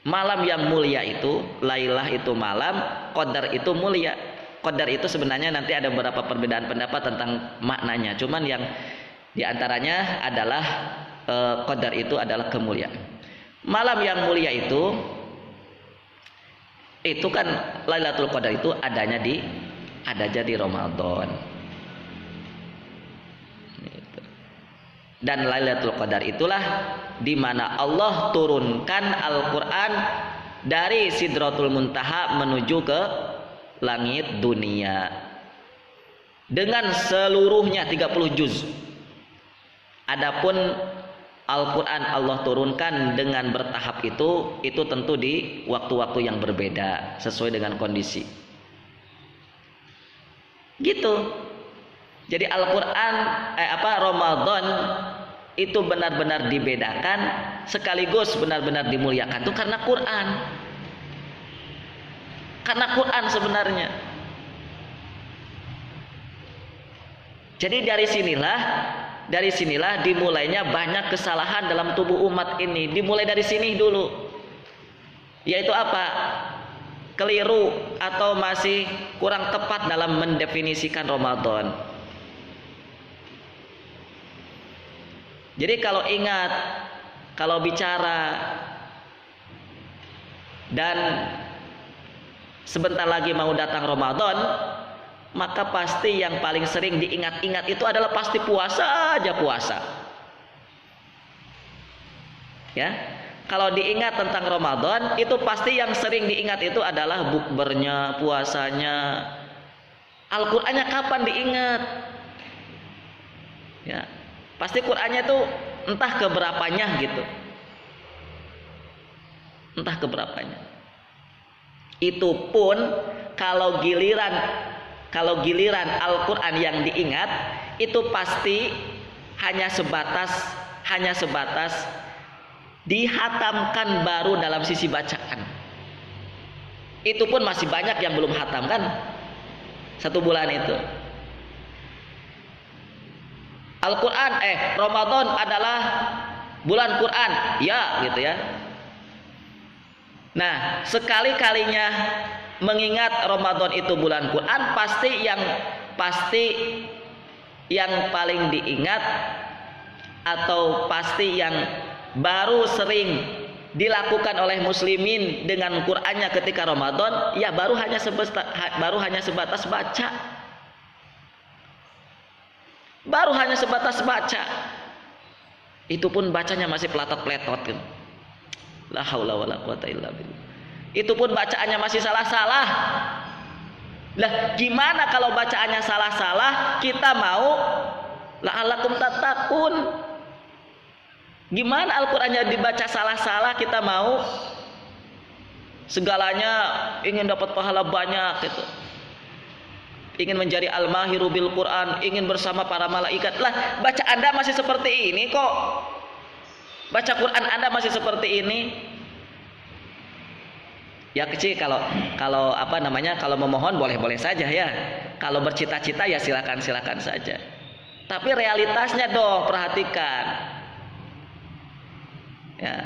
Speaker 1: Malam yang mulia itu, Lailah itu malam, Qadar itu mulia. Qadar itu sebenarnya nanti ada beberapa perbedaan pendapat tentang maknanya. Cuman yang diantaranya adalah Qadar itu adalah kemuliaan. Malam yang mulia itu kan Lailatul Qadar itu adanya di Ramadan. Dan Lailatul Qadar itulah di mana Allah turunkan Al-Quran dari Sidratul Muntaha menuju ke langit dunia dengan seluruhnya 30 juz. Adapun Al-Quran Allah turunkan dengan bertahap itu tentu di waktu-waktu yang berbeda sesuai dengan kondisi. Gitu. Jadi Al-Quran Ramadan itu benar-benar dibedakan sekaligus benar-benar dimuliakan itu karena Quran. Karena Quran sebenarnya. Jadi dari sinilah dimulainya banyak kesalahan dalam tubuh umat ini. Dimulai dari sini dulu. Yaitu apa? Keliru atau masih kurang tepat dalam mendefinisikan Ramadan. Jadi kalau bicara dan sebentar lagi mau datang Ramadan, maka pasti yang paling sering diingat-ingat itu adalah pasti puasa aja, puasa. Ya. Kalau diingat tentang Ramadan, itu pasti yang sering diingat itu adalah bukbernya, puasanya. Al-Qur'annya kapan diingat? Ya. Pasti Qur'annya itu entah keberapanya gitu. Entah keberapanya. Itu pun kalau giliran Al-Qur'an yang diingat itu pasti hanya sebatas dihatamkan baru dalam sisi bacaan. Itu pun masih banyak yang belum hatam kan? 1 bulan itu. Al-Quran, Ramadan adalah bulan Quran, ya gitu ya. Nah, sekali-kalinya mengingat Ramadan itu bulan Quran, pasti yang paling diingat atau pasti yang baru sering dilakukan oleh muslimin dengan Qur'annya ketika Ramadan, ya baru hanya sebatas baca. Baru hanya sebatas baca. Itu pun bacanya masih pelatot-peletot kan. La haula wala quwata illa billah. Itu pun bacaannya masih salah-salah. Lah gimana kalau bacaannya salah-salah kita mau la'allakum tattaqun? Gimana Al-Qur'annya dibaca salah-salah kita mau segalanya ingin dapat pahala banyak gitu. Ingin menjadi al-mahiru bil Quran, ingin bersama para malaikat. Lah, baca Anda masih seperti ini kok. Baca Quran Anda masih seperti ini. Ya kecil kalau kalau memohon boleh-boleh saja ya. Kalau bercita-cita ya silakan saja. Tapi realitasnya dong perhatikan. Ya.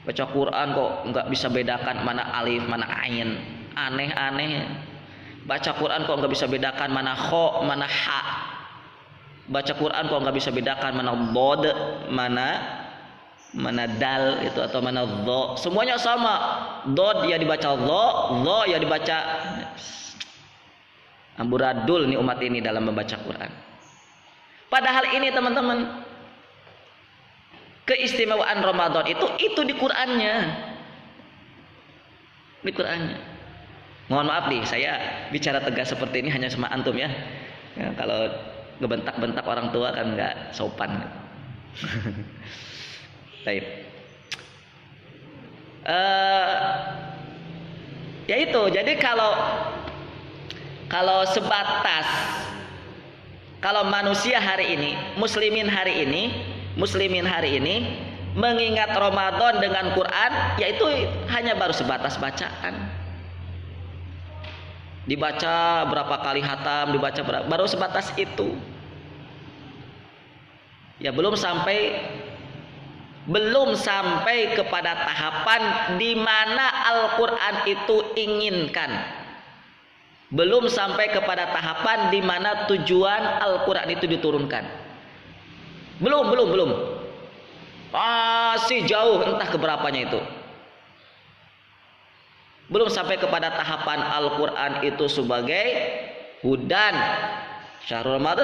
Speaker 1: Baca Quran kok nggak bisa bedakan mana alif, mana ain. Aneh-aneh. Baca Quran kok nggak bisa bedakan mana kho, mana ha. Baca Quran kok nggak bisa bedakan mana bod, mana dal itu atau mana dho. Semuanya sama. Dod ya dibaca dho ya dibaca. Amburadul nih umat ini dalam membaca Quran. Padahal ini teman-teman, keistimewaan Ramadan itu di Qurannya. Di Qurannya. Mohon maaf nih, saya bicara tegas seperti ini hanya sama antum ya. Ya kalau ngebentak-bentak orang tua kan nggak sopan. Baik. Ya itu. Jadi kalau sebatas kalau manusia hari ini, muslimin hari ini mengingat Ramadan dengan Quran, yaitu hanya baru sebatas bacaan. Dibaca berapa kali hatam, baru sebatas itu. Ya belum sampai kepada tahapan di mana Al-Qur'an itu inginkan. Belum sampai kepada tahapan di mana tujuan Al-Qur'an itu diturunkan. Belum. Masih jauh entah keberapanya itu. Belum sampai kepada tahapan Al-Qur'an itu sebagai hudan. Syahrul Ramadan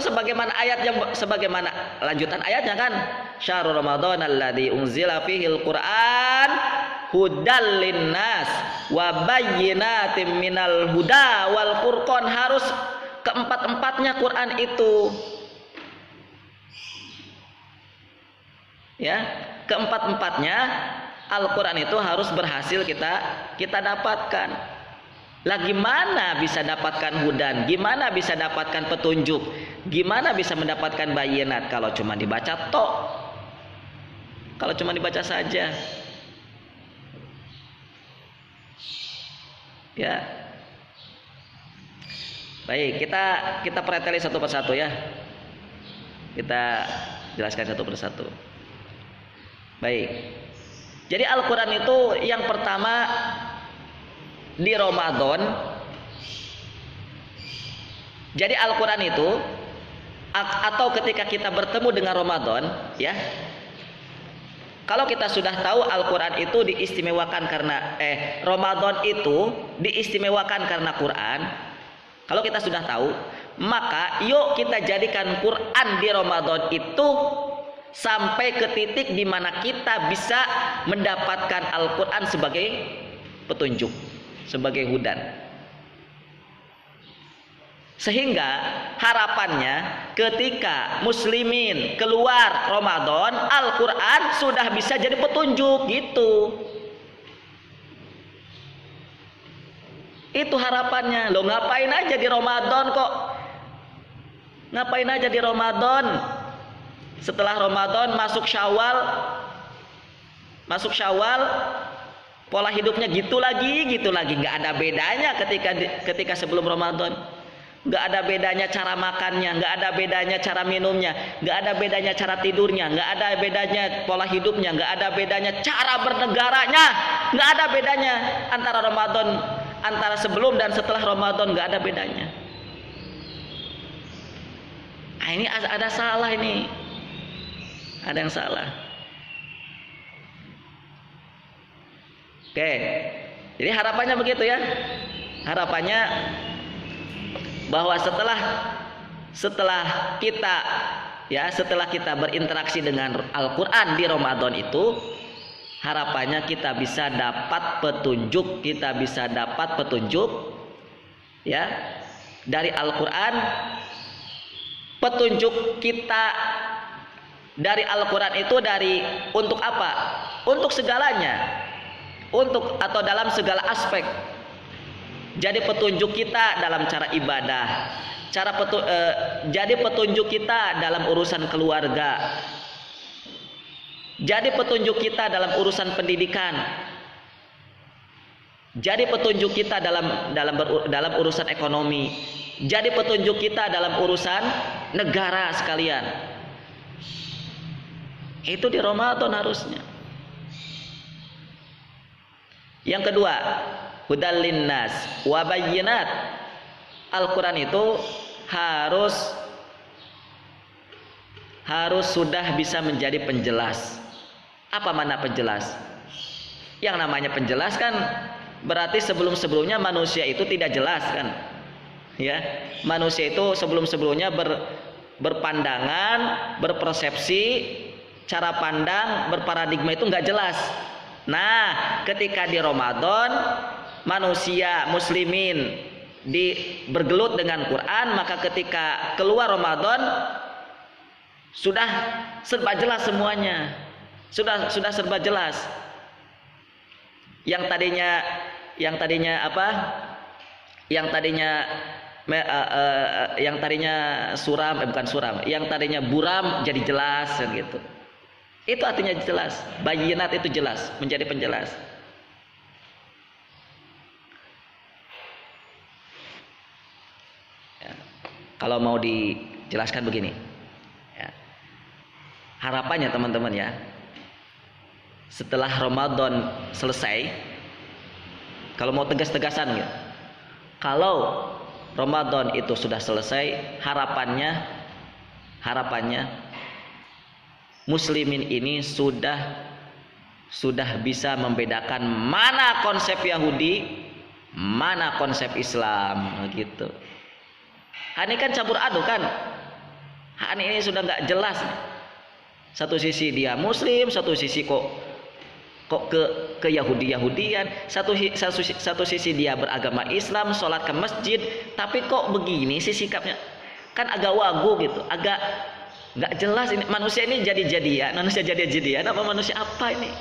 Speaker 1: sebagaimana lanjutan ayatnya kan. Syahrul Ramadan alladzi unzila fihil Qur'an hudal linnas wa bayyinatim minal huda wal furqan. Harus keempat-empatnya Quran itu. Ya, keempat-empatnya Al-Quran itu harus berhasil kita dapatkan. Lah gimana bisa dapatkan hudan? Gimana bisa dapatkan petunjuk? Gimana bisa mendapatkan bayinat kalau cuma dibaca tok? Kalau cuma dibaca saja. Ya. Baik, kita preteli satu persatu ya. Kita jelaskan satu persatu. Baik. Jadi Al-Quran itu yang pertama di Ramadan. Jadi Al-Quran itu atau ketika kita bertemu dengan Ramadan, ya. Kalau kita sudah tahu Al-Quran itu diistimewakan karena Ramadan itu diistimewakan karena Quran. Kalau kita sudah tahu, maka yuk kita jadikan Quran di Ramadan itu sampai ke titik di mana kita bisa mendapatkan Al-Quran sebagai petunjuk, sebagai hudan. Sehingga harapannya ketika muslimin keluar Ramadan, Al-Quran sudah bisa jadi petunjuk gitu. Itu harapannya. Lo ngapain aja di Ramadan kok? Ngapain aja di Ramadan? Setelah Ramadan masuk Syawal, pola hidupnya gitu lagi, nggak ada bedanya ketika sebelum Ramadan, nggak ada bedanya cara makannya, nggak ada bedanya cara minumnya, nggak ada bedanya cara tidurnya, nggak ada bedanya pola hidupnya, nggak ada bedanya cara bernegaranya, nggak ada bedanya antara sebelum dan setelah Ramadan, nggak ada bedanya. ini ada salah ini. Ada yang salah. Oke. Jadi harapannya begitu ya. Harapannya bahwa setelah kita berinteraksi dengan Al-Qur'an di Ramadan itu, harapannya kita bisa dapat petunjuk, ya dari Al-Qur'an. Petunjuk kita dari Al-Qur'an itu untuk apa? Untuk segalanya. Atau dalam segala aspek. Jadi petunjuk kita dalam cara ibadah, jadi petunjuk kita dalam urusan keluarga, jadi petunjuk kita dalam urusan pendidikan, jadi petunjuk kita dalam urusan ekonomi, jadi petunjuk kita dalam urusan negara sekalian. Itu di Ramadan harusnya. Yang kedua, hudal linnas wa bayyinat. Al-Qur'an itu harus sudah bisa menjadi penjelas. Apa makna penjelas? Yang namanya penjelas kan berarti sebelum-sebelumnya manusia itu tidak jelas kan? Ya, manusia itu sebelum-sebelumnya berpandangan, berpersepsi, cara pandang, berparadigma itu nggak jelas. Nah, ketika di Ramadan manusia muslimin bergelut dengan Quran, maka ketika keluar Ramadan sudah serba jelas semuanya. Sudah serba jelas. Yang tadinya suram, bukan suram, yang tadinya buram jadi jelas kan gitu. Itu artinya jelas. Bayyinat itu jelas, menjadi penjelas. Ya. Kalau mau dijelaskan begini, ya. Harapannya teman-teman ya, setelah Ramadan selesai, kalau mau tegas-tegasan ya, kalau Ramadan itu sudah selesai, harapannya muslimin ini sudah bisa membedakan mana konsep Yahudi, mana konsep Islam gitu. Ini kan campur aduk kan. Ini sudah nggak jelas. Satu sisi dia Muslim, satu sisi kok ke Yahudi-Yahudian, satu sisi dia beragama Islam, sholat ke masjid, tapi kok begini sih sikapnya? Kan agak wagu gitu, agak nggak jelas ini. Manusia ini jadi-jadian apa manusia apa ini?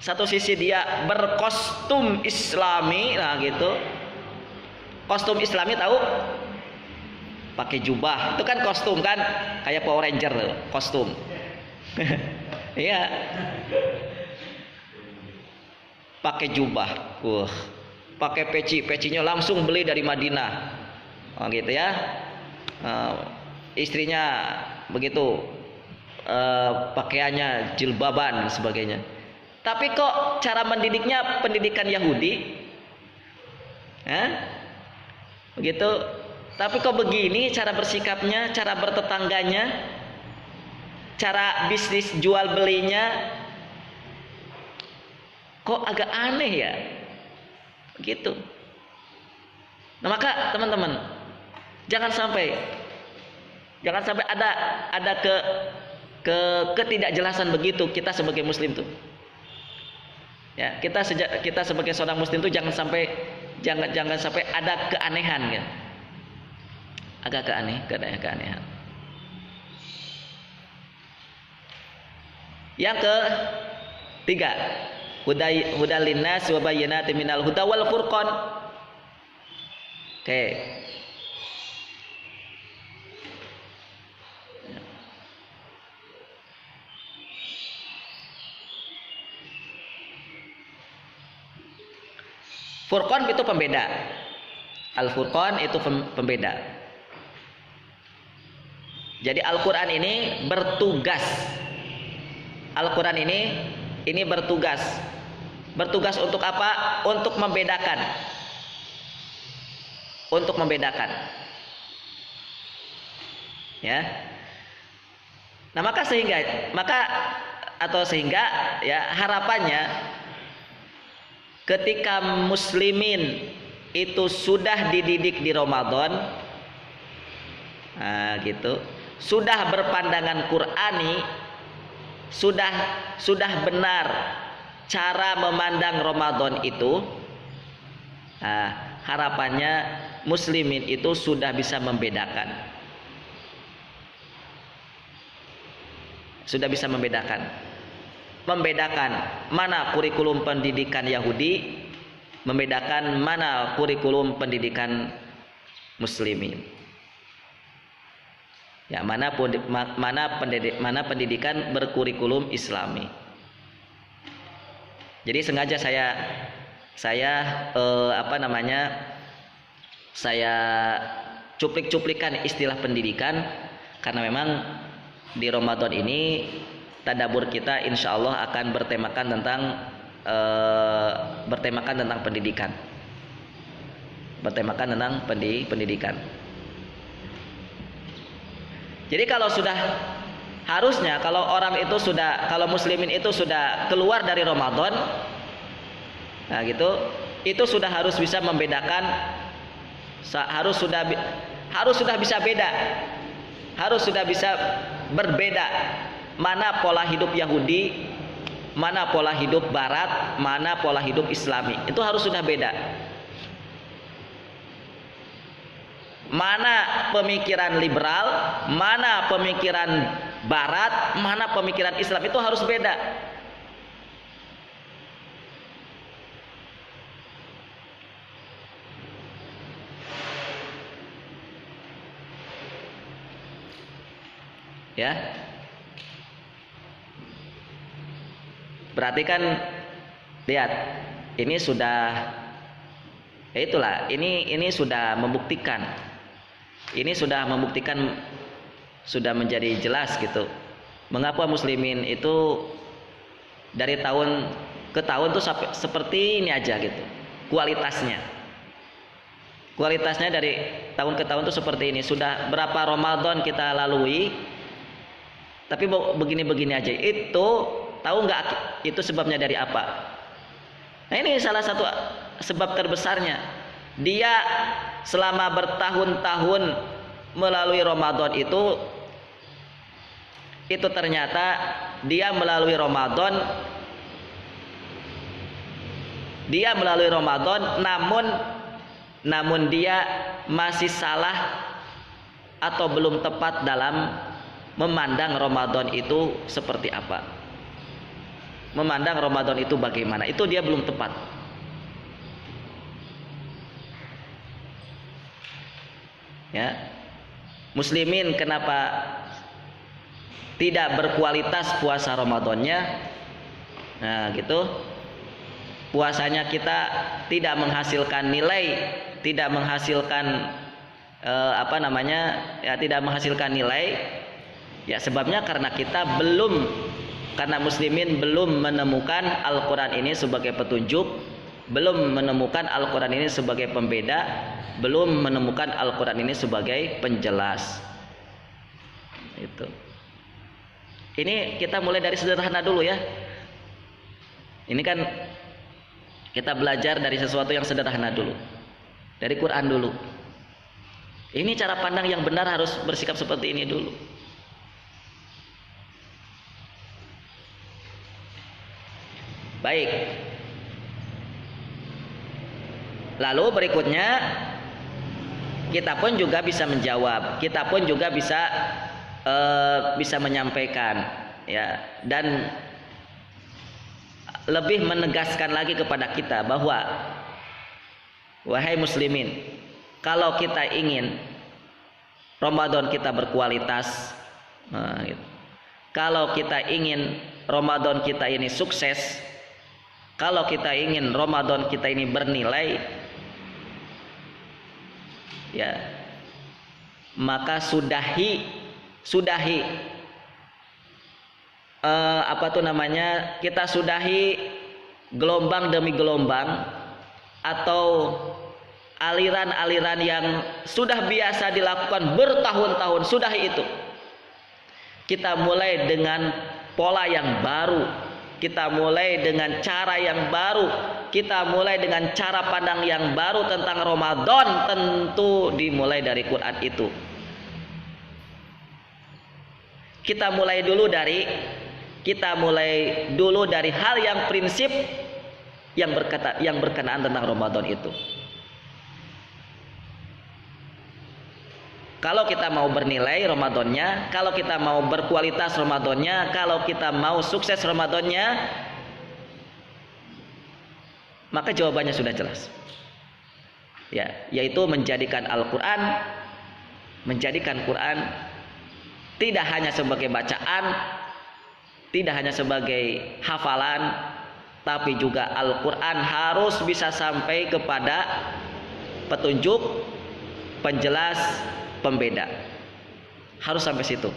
Speaker 1: Satu sisi dia berkostum Islami, nah gitu. Kostum Islami tahu? Pakai jubah, itu kan kostum kan, kayak Power Ranger tuh, kostum. Iya. Pakai jubah, pakai pecinya langsung beli dari Madinah, gitu ya. Istrinya begitu, pakaiannya jilbaban dan sebagainya. Tapi kok cara mendidiknya pendidikan Yahudi, begitu. Tapi kok begini cara bersikapnya, cara bertetangganya, cara bisnis jual belinya, kok agak aneh ya, begitu. Nah maka teman-teman, jangan sampai ada ketidakjelasan begitu kita sebagai Muslim tuh. Ya, kita sebagai seorang Muslim tuh jangan sampai ada keanehan ya. Agak keanehan. Yang ketiga, hudal linnas wa bayyinatin minal huda wal furqan. Oke. Furqan itu pembeda. Al-Furqan itu pembeda. Jadi Al-Qur'an ini bertugas. Al-Qur'an ini bertugas. Bertugas untuk apa? Untuk membedakan. Ya. Nah, sehingga ya harapannya ketika muslimin itu sudah dididik di Ramadan, nah gitu, sudah berpandangan Qur'ani, sudah benar cara memandang Ramadan itu, nah, harapannya muslimin itu sudah bisa membedakan. Sudah bisa membedakan mana kurikulum pendidikan Yahudi, membedakan mana kurikulum pendidikan muslimin. Ya, mana pendidikan berkurikulum Islami. Jadi sengaja saya cuplik-cuplikan istilah pendidikan karena memang di Ramadan ini tadabbur kita insya Allah akan bertemakan tentang pendidikan, pendidikan. Jadi kalau muslimin itu sudah keluar dari Ramadan, nah gitu, itu sudah harus bisa membedakan, harus sudah bisa berbeda mana pola hidup Yahudi, mana pola hidup Barat, mana pola hidup Islami. Itu harus sudah beda. Mana pemikiran liberal, mana pemikiran Barat, mana pemikiran Islam, itu harus beda. Ya, berarti kan lihat, ini sudah, ya itulah, ini sudah membuktikan, sudah menjadi jelas gitu, mengapa muslimin itu dari tahun ke tahun tuh seperti ini aja gitu, kualitasnya dari tahun ke tahun tuh seperti ini. Sudah berapa Ramadan kita lalui, tapi begini-begini aja. Itu tahu nggak itu sebabnya dari apa? Nah, ini salah satu sebab terbesarnya. Dia selama bertahun-tahun melalui Ramadan itu ternyata dia melalui Ramadan namun dia masih salah atau belum tepat dalam memandang Ramadan itu seperti apa, memandang Ramadan itu bagaimana, itu dia belum tepat. Ya, muslimin kenapa tidak berkualitas puasa Ramadannya? Nah gitu, puasanya kita tidak menghasilkan nilai, tidak menghasilkan tidak menghasilkan nilai. Ya, sebabnya karena karena muslimin belum menemukan Al-Quran ini sebagai petunjuk, belum menemukan Al-Quran ini sebagai pembeda, belum menemukan Al-Quran ini sebagai penjelas. Itu. Ini kita mulai dari sederhana dulu ya. Ini kan kita belajar dari sesuatu yang sederhana dulu, dari Quran dulu. Ini cara pandang yang benar, harus bersikap seperti ini dulu. Baik. Lalu berikutnya kita pun juga bisa menjawab, kita pun juga bisa menyampaikan, ya, dan lebih menegaskan lagi kepada kita bahwa wahai muslimin, kalau kita ingin Ramadan kita berkualitas, kalau kita ingin Ramadan kita ini sukses, kalau kita ingin Ramadan kita ini bernilai, ya, maka sudahi kita sudahi gelombang demi gelombang atau aliran-aliran yang sudah biasa dilakukan bertahun-tahun, sudah itu. Kita mulai dengan pola yang baru, kita mulai dengan cara yang baru, kita mulai dengan cara pandang yang baru tentang Ramadan. Tentu dimulai dari Quran itu. Kita mulai dulu dari hal yang prinsip yang berkenaan tentang Ramadan itu. Kalau kita mau bernilai Ramadannya, kalau kita mau berkualitas Ramadannya, kalau kita mau sukses Ramadannya, maka jawabannya sudah jelas. Ya, yaitu menjadikan Al-Qur'an, Quran tidak hanya sebagai bacaan, tidak hanya sebagai hafalan, tapi juga Al-Qur'an harus bisa sampai kepada petunjuk, penjelas, pembeda. Harus sampai situ.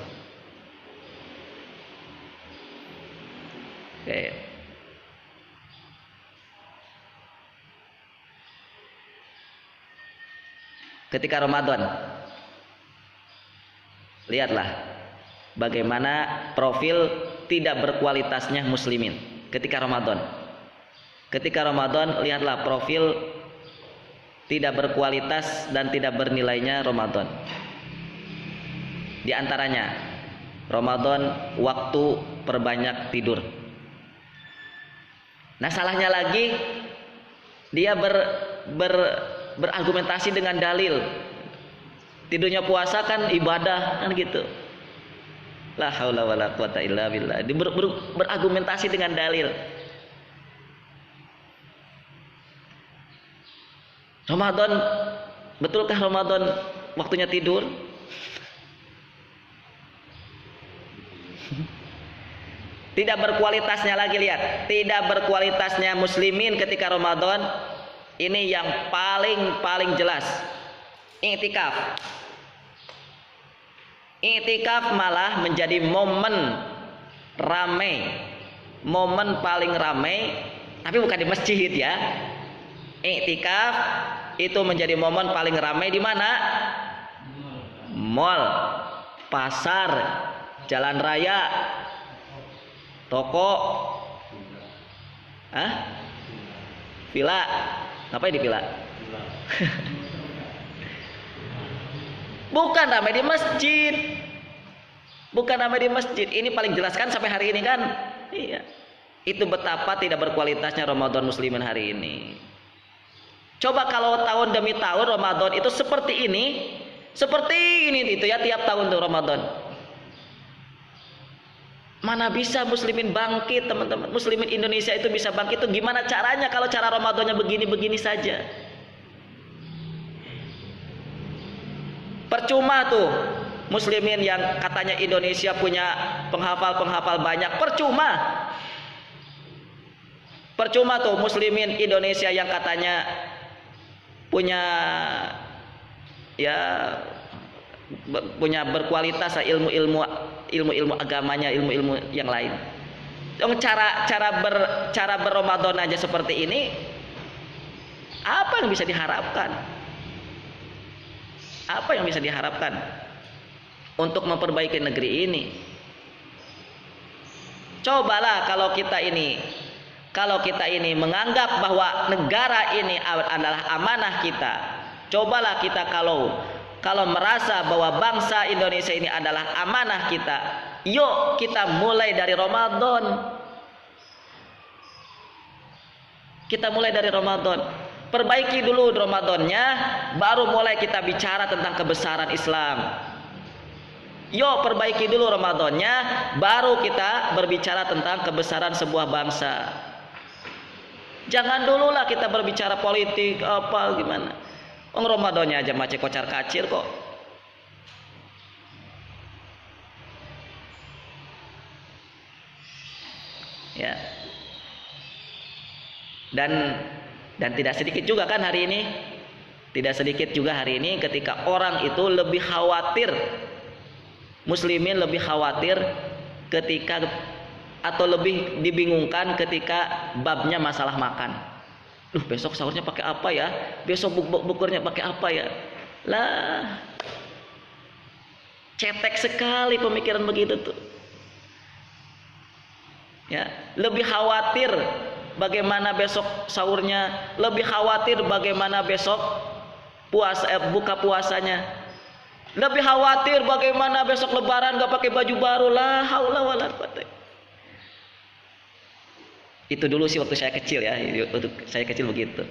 Speaker 1: Oke. Ketika Ramadan, lihatlah bagaimana profil tidak berkualitasnya muslimin ketika Ramadan. Ketika Ramadan, lihatlah profil tidak berkualitas dan tidak bernilainya Ramadan. Di antaranya Ramadan waktu perbanyak tidur. Nah, salahnya lagi dia berargumentasi dengan dalil. Tidurnya puasa kan ibadah kan gitu. La haula wala quwata illa billah. Dia berargumentasi dengan dalil. Ramadan, betulkah Ramadan waktunya tidur? Tidak berkualitasnya lagi, lihat. Tidak berkualitasnya muslimin ketika Ramadan. Ini yang paling jelas. I'tikaf. I'tikaf malah menjadi momen ramai. Momen paling ramai, tapi bukan di masjid ya. I'tikaf itu menjadi momen paling ramai di mana? Mall, pasar, jalan raya, toko, villa. Ngapain di villa? Bukan ramai di masjid. Bukan ramai di masjid. Ini paling jelaskan sampai hari ini kan? Iya. Itu betapa tidak berkualitasnya Ramadan muslimin hari ini. Coba kalau tahun demi tahun Ramadan itu seperti ini itu ya, tiap tahun tuh Ramadan. Mana bisa muslimin bangkit, teman-teman. Muslimin Indonesia itu bisa bangkit itu gimana caranya kalau cara Ramadannya begini-begini saja? Percuma tuh muslimin yang katanya Indonesia punya penghafal banyak, percuma. Percuma tuh muslimin Indonesia yang katanya punya berkualitas ilmu agamanya, ilmu yang lain. Cara berRamadan aja seperti ini, apa yang bisa diharapkan? Apa yang bisa diharapkan untuk memperbaiki negeri ini? Cobalah kalau kita ini menganggap bahwa negara ini adalah amanah kita. Cobalah kita kalau merasa bahwa bangsa Indonesia ini adalah amanah kita, yuk kita mulai dari Ramadan. Kita mulai dari Ramadan. Perbaiki dulu Ramadannya, baru mulai kita bicara tentang kebesaran Islam. Yuk perbaiki dulu Ramadannya, baru kita berbicara tentang kebesaran sebuah bangsa. Jangan dulu lah kita berbicara politik apa gimana. Ramadannya aja macet kocar kacir kok. Ya. Dan tidak sedikit juga kan hari ini. Tidak sedikit juga hari ini ketika orang itu lebih khawatir, muslimin lebih khawatir ketika atau lebih dibingungkan ketika babnya masalah makan. Duh, besok sahurnya pakai apa ya? Besok bukurnya pakai apa ya? Lah, cetek sekali pemikiran begitu tuh. Ya, lebih khawatir bagaimana besok sahurnya, lebih khawatir bagaimana besok buka puasanya, lebih khawatir bagaimana besok lebaran gak pakai baju baru. La haula wala quwata. Itu dulu sih waktu saya kecil ya, waktu saya kecil begitu.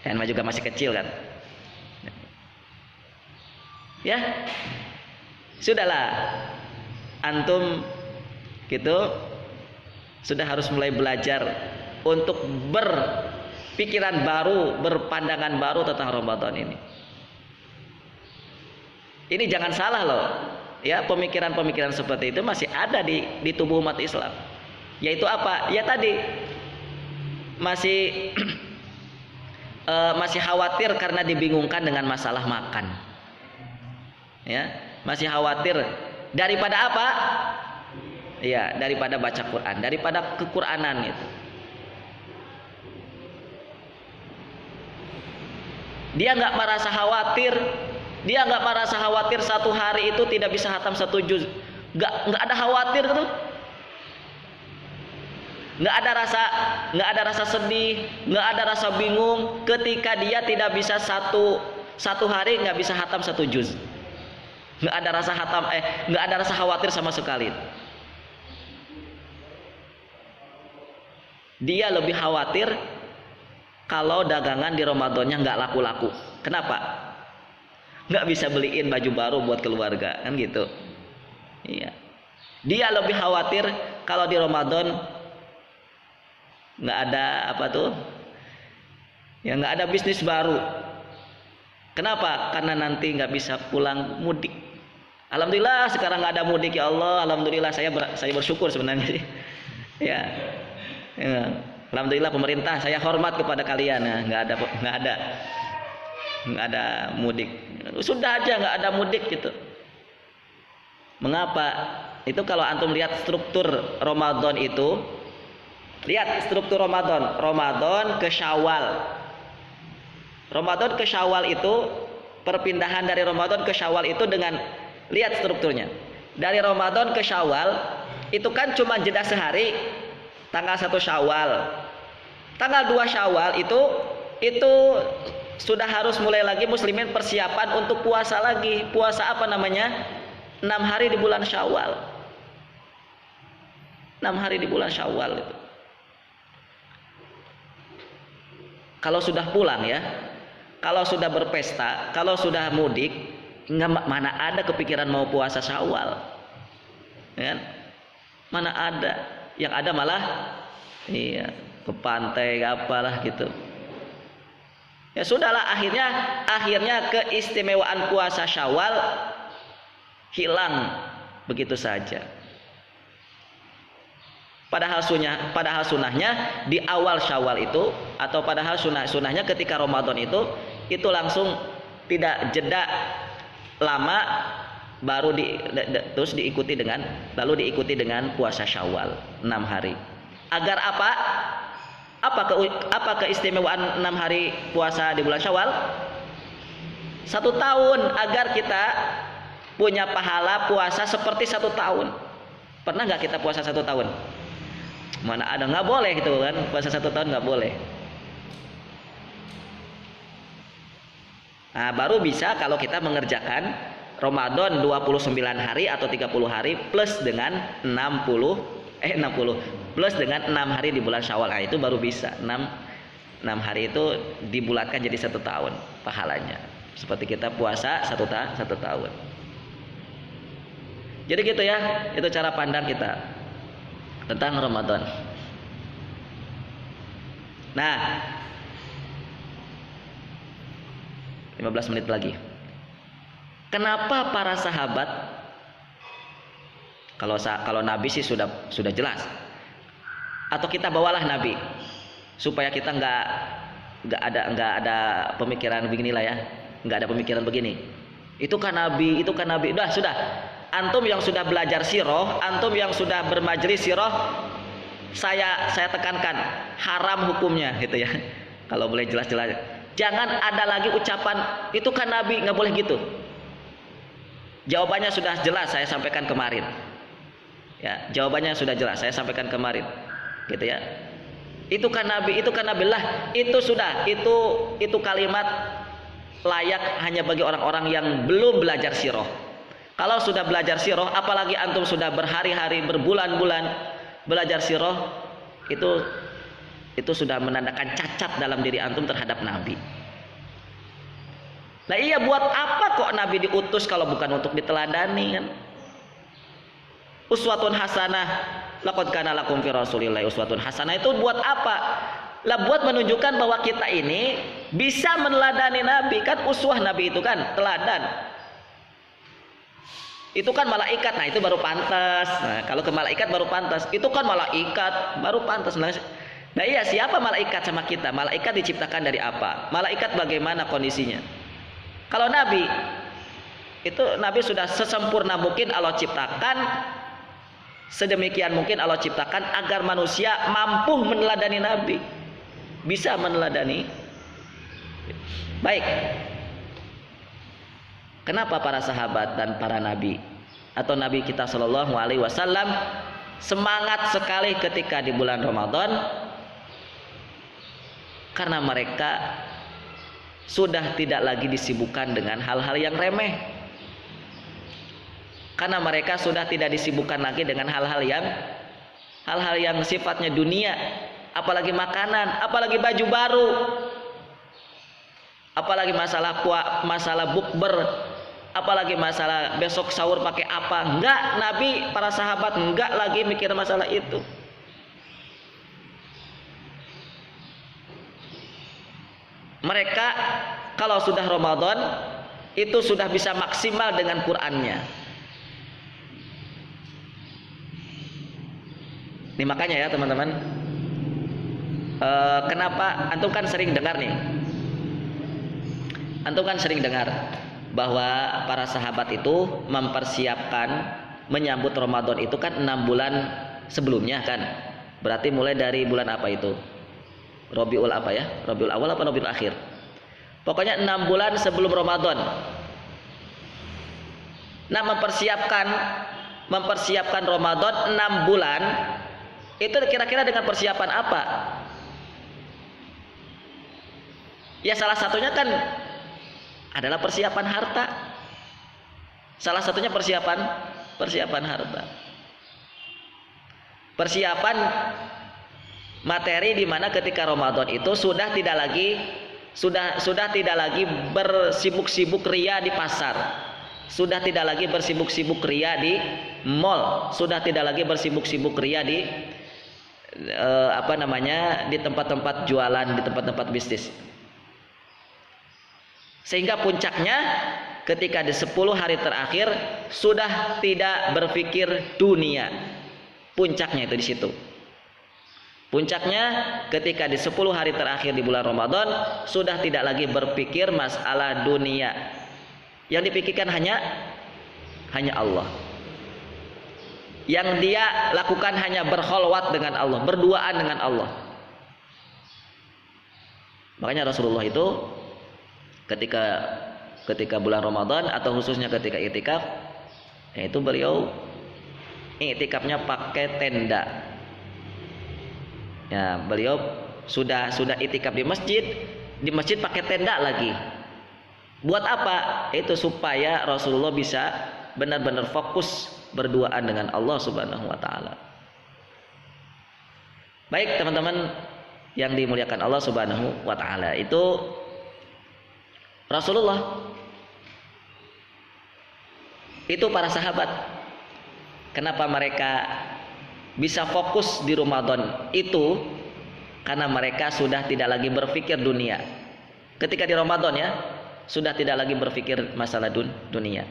Speaker 1: Dan juga masih kecil kan. Ya, sudahlah, antum gitu sudah harus mulai belajar untuk berpikiran baru, berpandangan baru tentang Ramadan ini. Ini jangan salah loh, ya, pemikiran-pemikiran seperti itu masih ada di tubuh umat Islam. Yaitu apa? Ya tadi masih masih khawatir karena dibingungkan dengan masalah makan. Ya, masih khawatir daripada apa? Ya, daripada baca Quran, daripada kequranan itu. Dia nggak merasa khawatir, satu hari itu tidak bisa hatam satu juz. Nggak ada khawatir gitu. Nggak ada rasa sedih, nggak ada rasa bingung ketika dia tidak bisa satu hari nggak bisa hatam satu juz. Nggak ada rasa khawatir sama sekali. Dia lebih khawatir kalau dagangan di Ramadannya nggak laku-laku. Kenapa? Nggak bisa beliin baju baru buat keluarga, kan gitu. Iya. Dia lebih khawatir kalau di Ramadan nggak ada apa tuh, ya nggak ada bisnis baru. Kenapa? Karena nanti nggak bisa pulang mudik. Alhamdulillah sekarang nggak ada mudik, ya Allah. Alhamdulillah, saya bersyukur sebenarnya sih. Ya. Alhamdulillah pemerintah, saya hormat kepada kalian ya. Nggak ada mudik. Sudah aja nggak ada mudik gitu. Mengapa? Itu kalau antum lihat struktur Ramadan itu. Lihat struktur Ramadan ke Syawal. Ramadan ke Syawal itu, perpindahan dari Ramadan ke Syawal itu dengan lihat strukturnya. Dari Ramadan ke Syawal itu kan cuma jeda sehari, tanggal 1 Syawal. Tanggal 2 Syawal itu sudah harus mulai lagi muslimin persiapan untuk puasa lagi. Puasa apa namanya? 6 hari di bulan Syawal. 6 hari di bulan Syawal itu. Kalau sudah pulang ya, kalau sudah berpesta, kalau sudah mudik, mana ada kepikiran mau puasa Syawal, ya kan? Mana ada, yang ada malah iya ke pantai apalah gitu. Ya sudahlah, akhirnya keistimewaan puasa Syawal hilang begitu saja. Padahal sunnahnya di awal Syawal itu, atau padahal sunnahnya ketika Ramadan itu langsung tidak jeda lama, baru terus diikuti dengan puasa Syawal 6 hari. Agar apa? Apa keistimewaan 6 hari puasa di bulan Syawal? 1 tahun, agar kita punya pahala puasa seperti 1 tahun. Pernah nggak kita puasa 1 tahun? Mana ada, nggak boleh gitu kan, puasa 1 tahun nggak boleh. Nah, baru bisa kalau kita mengerjakan Ramadan 29 hari atau 30 hari plus dengan 60 plus dengan 6 hari di bulan Syawal. Nah, itu baru bisa 6 hari itu dibulatkan jadi 1 tahun pahalanya, seperti kita puasa 1 tahun. Jadi gitu ya, itu cara pandang kita tentang Ramadan. Nah, 15 menit lagi. Kenapa para sahabat, kalau Nabi sih sudah jelas, atau kita bawalah Nabi supaya kita nggak ada pemikiran begini lah ya, nggak ada pemikiran begini. Itu kan Nabi. Sudah. Antum yang sudah belajar sirah, antum yang sudah bermajelis sirah, saya tekankan haram hukumnya gitu ya. Kalau boleh jelas-jelas. Jangan ada lagi ucapan itu kan Nabi, nggak boleh gitu. Jawabannya sudah jelas saya sampaikan kemarin. Ya, jawabannya sudah jelas saya sampaikan kemarin. Gitu ya. Itu kan Nabi lah. Itu sudah, itu kalimat layak hanya bagi orang-orang yang belum belajar sirah. Kalau sudah belajar sirah, apalagi antum sudah berhari-hari, berbulan-bulan belajar sirah, itu sudah menandakan cacat dalam diri antum terhadap Nabi. Nah iya, buat apa kok Nabi diutus kalau bukan untuk diteladani kan? Uswatun hasanah, laqad kana lakum fi Rasulillahi uswatun hasanah itu buat apa? Lah buat menunjukkan bahwa kita ini bisa meneladani Nabi. Kan uswah Nabi itu kan teladan. Itu kan malaikat, nah itu baru pantas. Nah kalau ke malaikat baru pantas. Itu kan malaikat baru pantas. Nah iya, siapa malaikat sama kita? Malaikat diciptakan dari apa? Malaikat bagaimana kondisinya? Kalau Nabi, itu Nabi sudah sesempurna mungkin Allah ciptakan, sedemikian mungkin Allah ciptakan agar manusia mampu meneladani Nabi, bisa meneladani. Baik, kenapa para sahabat dan para nabi atau Nabi kita Shallallahu Alaihi Wasallam semangat sekali ketika di bulan Ramadan? Karena mereka sudah tidak lagi disibukkan dengan hal-hal yang remeh. Karena mereka sudah tidak disibukkan lagi dengan hal-hal yang sifatnya dunia, apalagi makanan, apalagi baju baru, apalagi masalah bukber, apalagi masalah besok sahur pakai apa. Enggak, Nabi, para sahabat enggak lagi mikir masalah itu. Mereka kalau sudah Ramadan itu sudah bisa maksimal dengan Qur'annya. Ini makanya ya teman-teman, kenapa antum kan sering dengar nih, antum kan sering dengar bahwa para sahabat itu mempersiapkan menyambut Ramadan itu kan 6 bulan sebelumnya kan. Berarti mulai dari bulan apa itu? Rabiul apa ya? Rabiul awal apa Rabiul akhir? Pokoknya 6 bulan sebelum Ramadan. Nah, mempersiapkan Ramadan 6 bulan itu kira-kira dengan persiapan apa? Ya salah satunya kan adalah persiapan harta. Salah satunya persiapan harta. Persiapan materi di mana ketika Ramadan itu sudah tidak lagi bersibuk-sibuk ria di pasar, sudah tidak lagi bersibuk-sibuk ria di mall, sudah tidak lagi bersibuk-sibuk ria di di tempat-tempat jualan, di tempat-tempat bisnis. Sehingga puncaknya ketika di 10 hari terakhir sudah tidak berpikir dunia. Puncaknya itu di situ. Puncaknya ketika di 10 hari terakhir di bulan Ramadan sudah tidak lagi berpikir masalah dunia. Yang dipikirkan hanya Allah. Yang dia lakukan hanya berkholwat dengan Allah, berduaan dengan Allah. Makanya Rasulullah itu ketika bulan Ramadan atau khususnya ketika i'tikaf, yaitu beliau i'tikafnya pakai tenda. Ya, beliau sudah i'tikaf di masjid pakai tenda lagi. Buat apa? Itu supaya Rasulullah bisa benar-benar fokus berduaan dengan Allah Subhanahu wa taala. Baik, teman-teman yang dimuliakan Allah Subhanahu wa taala, itu Rasulullah, itu para sahabat. Kenapa mereka bisa fokus di Ramadan itu? Karena mereka sudah tidak lagi berpikir dunia. Ketika di Ramadan ya, sudah tidak lagi berpikir masalah dunia.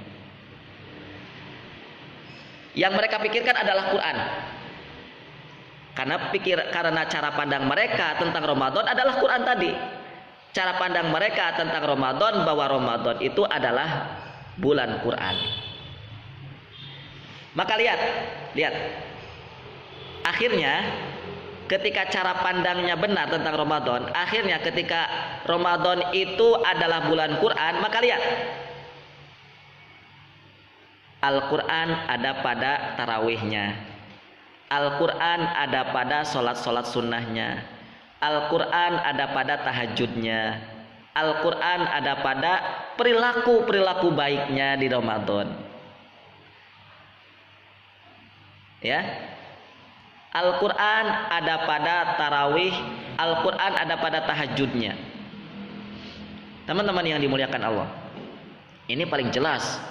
Speaker 1: Yang mereka pikirkan adalah Quran. Karena cara pandang mereka tentang Ramadan adalah Quran tadi. Cara pandang mereka tentang Ramadan bahwa Ramadan itu adalah bulan Quran. Maka lihat. Akhirnya ketika cara pandangnya benar tentang Ramadan, akhirnya ketika Ramadan itu adalah bulan Quran, maka lihat Al-Quran ada pada tarawihnya, Al-Quran ada pada sholat-sholat sunnahnya, Al-Quran ada pada tahajudnya, Al-Quran ada pada perilaku-perilaku baiknya di Ramadan. Ya, Al-Quran ada pada tarawih, Al-Quran ada pada tahajudnya. Teman-teman yang dimuliakan Allah, ini paling jelas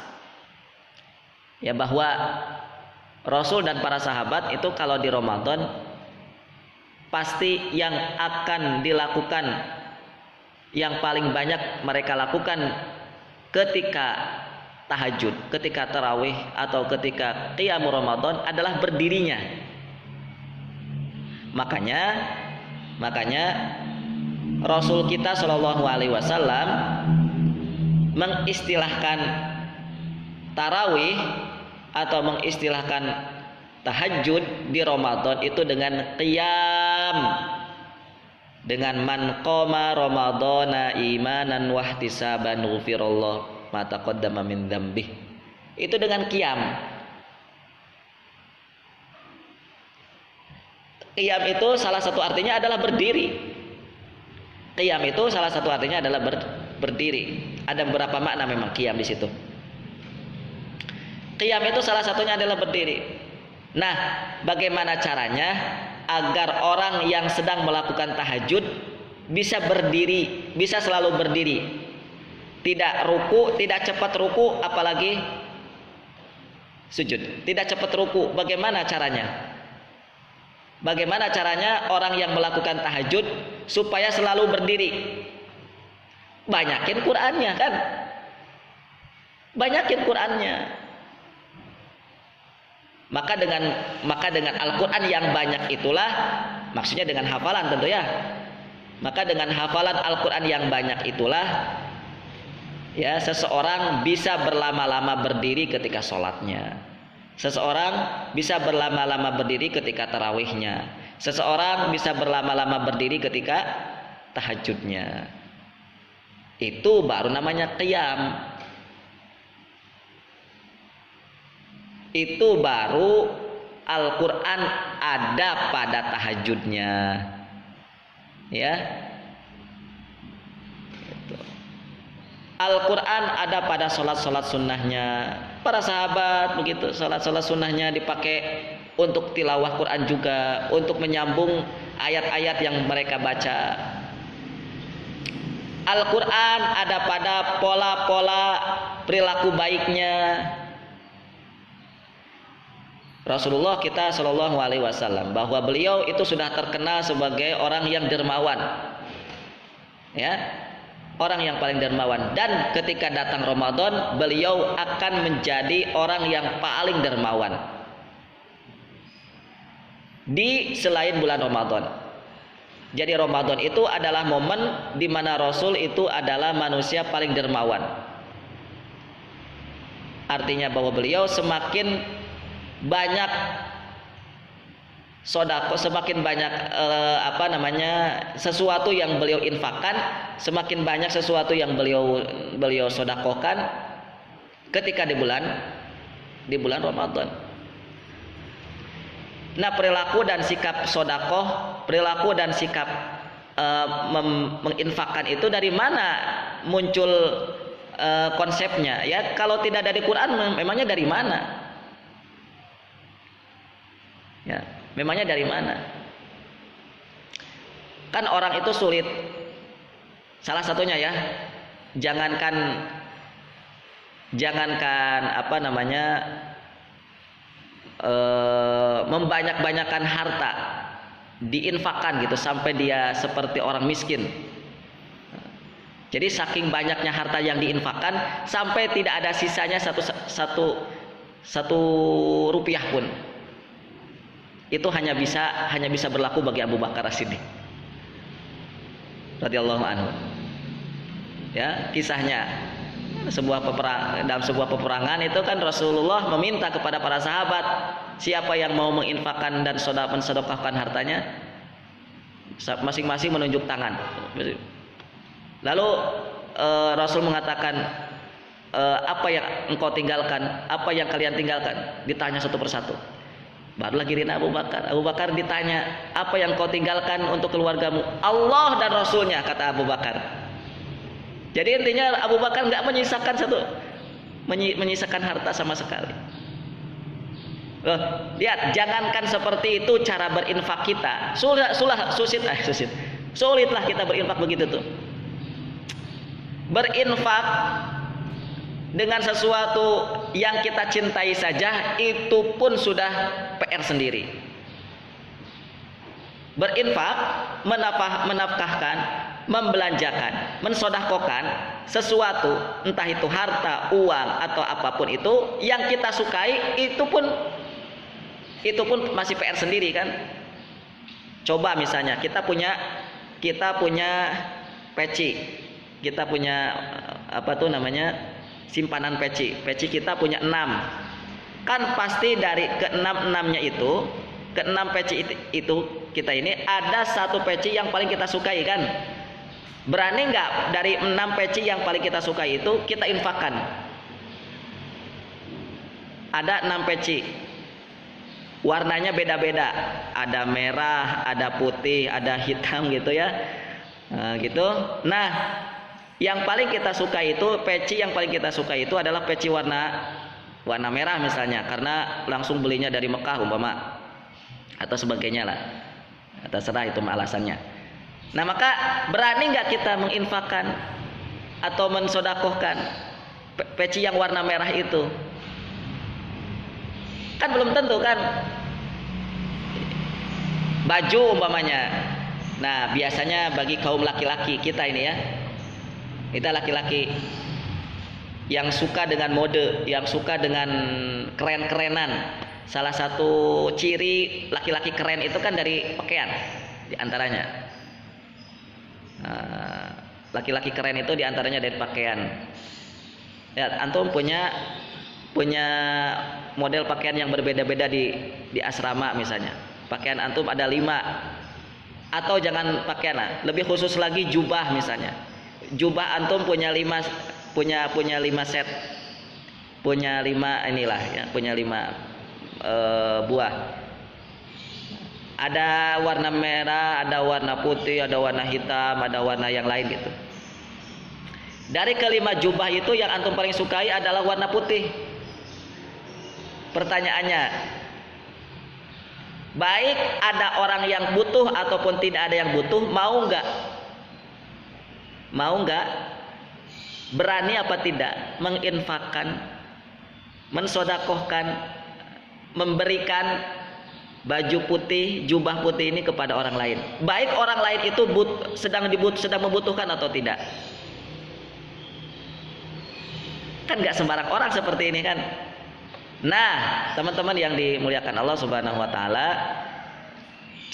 Speaker 1: ya bahwa Rasul dan para sahabat itu kalau di Ramadan pasti yang akan dilakukan, yang paling banyak mereka lakukan ketika tahajud, ketika tarawih atau ketika qiyamul Ramadan adalah berdirinya. Makanya Rasul kita Shallallahu Alaihi Wasallam mengistilahkan tarawih atau mengistilahkan tahajud di Ramadan itu dengan qiyam, dengan man qoma ramadhana imanan wahtisaban ghufirallahu ma taqaddama min dzambih. Itu dengan qiyam. Qiyam itu salah satu artinya adalah berdiri. Qiyam itu salah satu artinya adalah berdiri. Ada beberapa makna memang qiyam di situ. Qiyam itu salah satunya adalah berdiri. Nah, bagaimana caranya agar orang yang sedang melakukan tahajud bisa berdiri, bisa selalu berdiri, tidak ruku, tidak cepat ruku, apalagi sujud, tidak cepat ruku? Bagaimana caranya? Bagaimana caranya orang yang melakukan tahajud supaya selalu berdiri? Banyakin Qur'annya kan? Banyakin Qur'annya. Maka dengan Al-Quran yang banyak itulah, maksudnya dengan hafalan tentu ya. Maka dengan hafalan Al-Quran yang banyak itulah ya seseorang bisa berlama-lama berdiri ketika sholatnya. Seseorang bisa berlama-lama berdiri ketika tarawihnya. Seseorang bisa berlama-lama berdiri ketika tahajudnya. Itu baru namanya qiyam. Itu baru Al-Quran ada pada tahajudnya, ya. Al-Quran ada pada sholat-sholat sunnahnya. Para sahabat begitu, sholat-sholat sunnahnya dipakai untuk tilawah Quran juga, untuk menyambung ayat-ayat yang mereka baca. Al-Quran ada pada pola-pola perilaku baiknya. Rasulullah kita Shallallahu Alaihi Wasallam bahwa beliau itu sudah terkenal sebagai orang yang dermawan, ya, orang yang paling dermawan. Dan ketika datang Ramadan, beliau akan menjadi orang yang paling dermawan di selain bulan Ramadan. Jadi Ramadan itu adalah momen di mana Rasul itu adalah manusia paling dermawan. Artinya bahwa beliau semakin banyak sodako, semakin banyak sesuatu yang beliau infakkan, semakin banyak sesuatu yang beliau sodakokan ketika di bulan Ramadan. Nah, perilaku dan sikap sodakoh, perilaku dan sikap menginfakkan itu dari mana muncul konsepnya? Ya, kalau tidak dari Quran, memangnya dari mana? Ya, memangnya dari mana? Kan orang itu sulit. Salah satunya ya, jangankan membanyak-banyakan harta diinfakkan gitu sampai dia seperti orang miskin. Jadi saking banyaknya harta yang diinfakkan sampai tidak ada sisanya satu rupiah pun. Itu hanya bisa berlaku bagi Abu Bakar As-Siddiq radhiyallahu anhu. Ya, kisahnya dalam sebuah peperangan itu kan Rasulullah meminta kepada para sahabat, siapa yang mau menginfakkan dan mensedekahkan hartanya, Masing-masing menunjuk tangan. Lalu Rasul mengatakan, apa yang engkau tinggalkan, apa yang kalian tinggalkan? Ditanya satu persatu. Barulah giliran Abu Bakar. Abu Bakar ditanya, apa yang kau tinggalkan untuk keluargamu? Allah dan Rasulnya, kata Abu Bakar. Jadi intinya Abu Bakar nggak menyisakan harta sama sekali. Lihat, jangankan seperti itu cara berinfak kita. Sulitlah kita berinfak begitu tuh. Berinfak dengan sesuatu yang kita cintai saja itu pun sudah PR sendiri. Berinfak, menafkahkan, membelanjakan, mensodakokan sesuatu, entah itu harta, uang atau apapun itu yang kita sukai, itu pun masih PR sendiri kan. Coba misalnya kita punya peci, kita punya simpanan peci kita punya 6, kan pasti dari ke-6-nya itu, ke-6 peci itu kita ini ada satu peci yang paling kita sukai kan. Berani nggak dari 6 peci yang paling kita sukai itu kita infakkan? Ada 6 peci, warnanya beda-beda, ada merah, ada putih, ada hitam gitu ya, gitu. Nah, yang paling kita suka itu, peci yang paling kita suka itu adalah peci warna merah misalnya, karena langsung belinya dari Mekah umpama, atau sebagainya lah, terserah itu alasannya. Nah, maka berani nggak kita menginfakkan atau mensodakohkan peci yang warna merah itu? Kan belum tentu kan. Baju umpamanya, nah biasanya bagi kaum laki-laki kita ini ya, kita laki-laki yang suka dengan mode, yang suka dengan keren-kerenan. Salah satu ciri laki-laki keren itu kan dari pakaian, diantaranya. Laki-laki keren itu diantaranya dari pakaian. Ya, antum punya model pakaian yang berbeda-beda di asrama misalnya. Pakaian antum ada 5, atau jangan pakaian lah, lebih khusus lagi jubah misalnya. Jubah antum punya 5 set, punya 5 inilah ya, punya 5 buah. Ada warna merah, ada warna putih, ada warna hitam, ada warna yang lain gitu. Dari ke-5 jubah itu yang antum paling sukai adalah warna putih. Pertanyaannya, baik ada orang yang butuh ataupun tidak ada yang butuh, mau nggak? Mau nggak? Berani apa tidak menginfakkan, mensodakohkan, memberikan baju putih, jubah putih ini kepada orang lain? Baik orang lain itu sedang membutuhkan atau tidak. Kan nggak sembarang orang seperti ini kan. Nah, teman-teman yang dimuliakan Allah Subhanahu wa taala,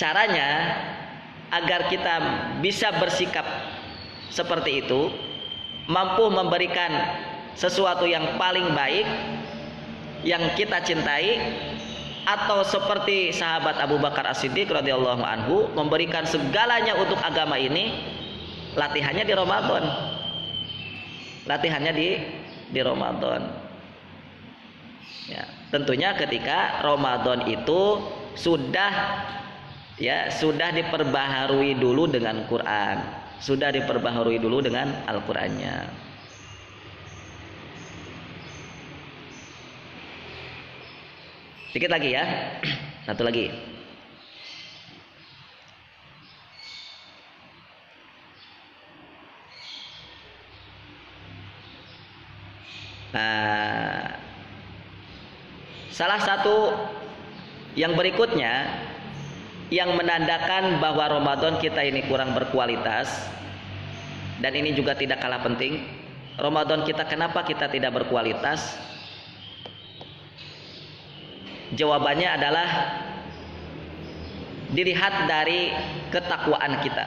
Speaker 1: caranya agar kita bisa bersikap seperti itu, mampu memberikan sesuatu yang paling baik yang kita cintai, atau seperti sahabat Abu Bakar As-Siddiq radhiyallahu anhu memberikan segalanya untuk agama ini, latihannya di Ramadan. Latihannya di Ramadan. Ya, tentunya ketika Ramadan itu sudah diperbaharui dulu dengan Quran, sudah diperbaharui dulu dengan Al-Qur'annya. Sedikit lagi ya, satu lagi. Salah satu yang berikutnya yang menandakan bahwa Ramadan kita ini kurang berkualitas, dan ini juga tidak kalah penting. Ramadan kita, kenapa kita tidak berkualitas? Jawabannya adalah dilihat dari ketakwaan kita.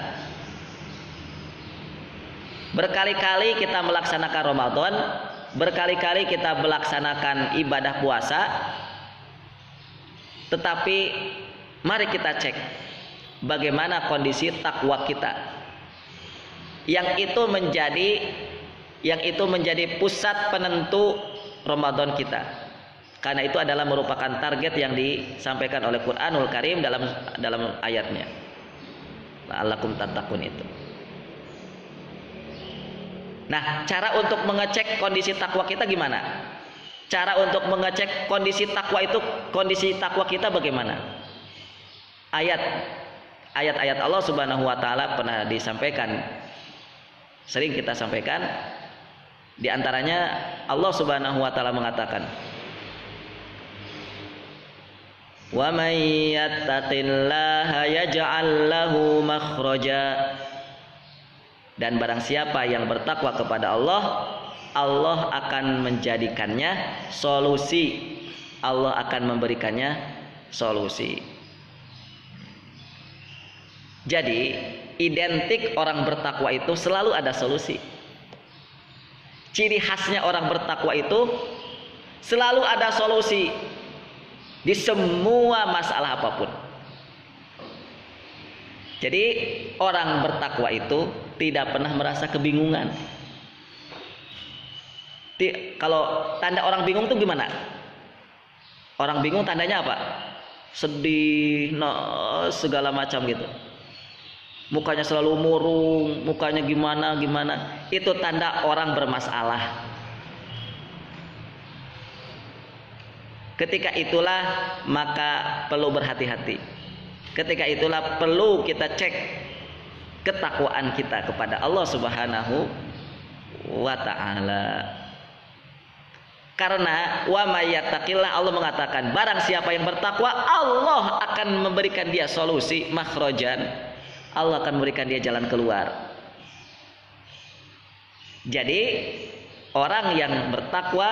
Speaker 1: Berkali-kali kita melaksanakan Ramadan, berkali-kali kita melaksanakan ibadah puasa, tetapi mari kita cek bagaimana kondisi takwa kita. Yang itu menjadi pusat penentu Ramadan kita. Karena itu adalah merupakan target yang disampaikan oleh Quranul Karim dalam ayatnya. La'allakum tattaqun itu. Nah, cara untuk mengecek kondisi takwa kita gimana? Cara untuk mengecek kondisi takwa kita bagaimana? Ayat-ayat Allah Subhanahu wa taala pernah disampaikan, sering kita sampaikan. Di antaranya Allah Subhanahu wa taala mengatakan, "Wa may yattaqillaha yaj'al lahu makhraja." Dan barang siapa yang bertakwa kepada Allah, Allah akan menjadikannya solusi. Allah akan memberikannya solusi. Jadi, identik orang bertakwa itu selalu ada solusi. Ciri khasnya orang bertakwa itu selalu ada solusi di semua masalah apapun. Jadi orang bertakwa itu tidak pernah merasa kebingungan. Kalau tanda orang bingung itu gimana? Orang bingung tandanya apa? Sedih, segala macam gitu. Mukanya selalu murung, mukanya gimana. Itu tanda orang bermasalah. Ketika itulah maka perlu berhati-hati. Ketika itulah perlu kita cek ketakwaan kita kepada Allah Subhanahu wa taala. Karena wa may yattaqillah, Allah mengatakan barang siapa yang bertakwa, Allah akan memberikan dia solusi, makhrajan. Allah akan memberikan dia jalan keluar. Jadi orang yang bertakwa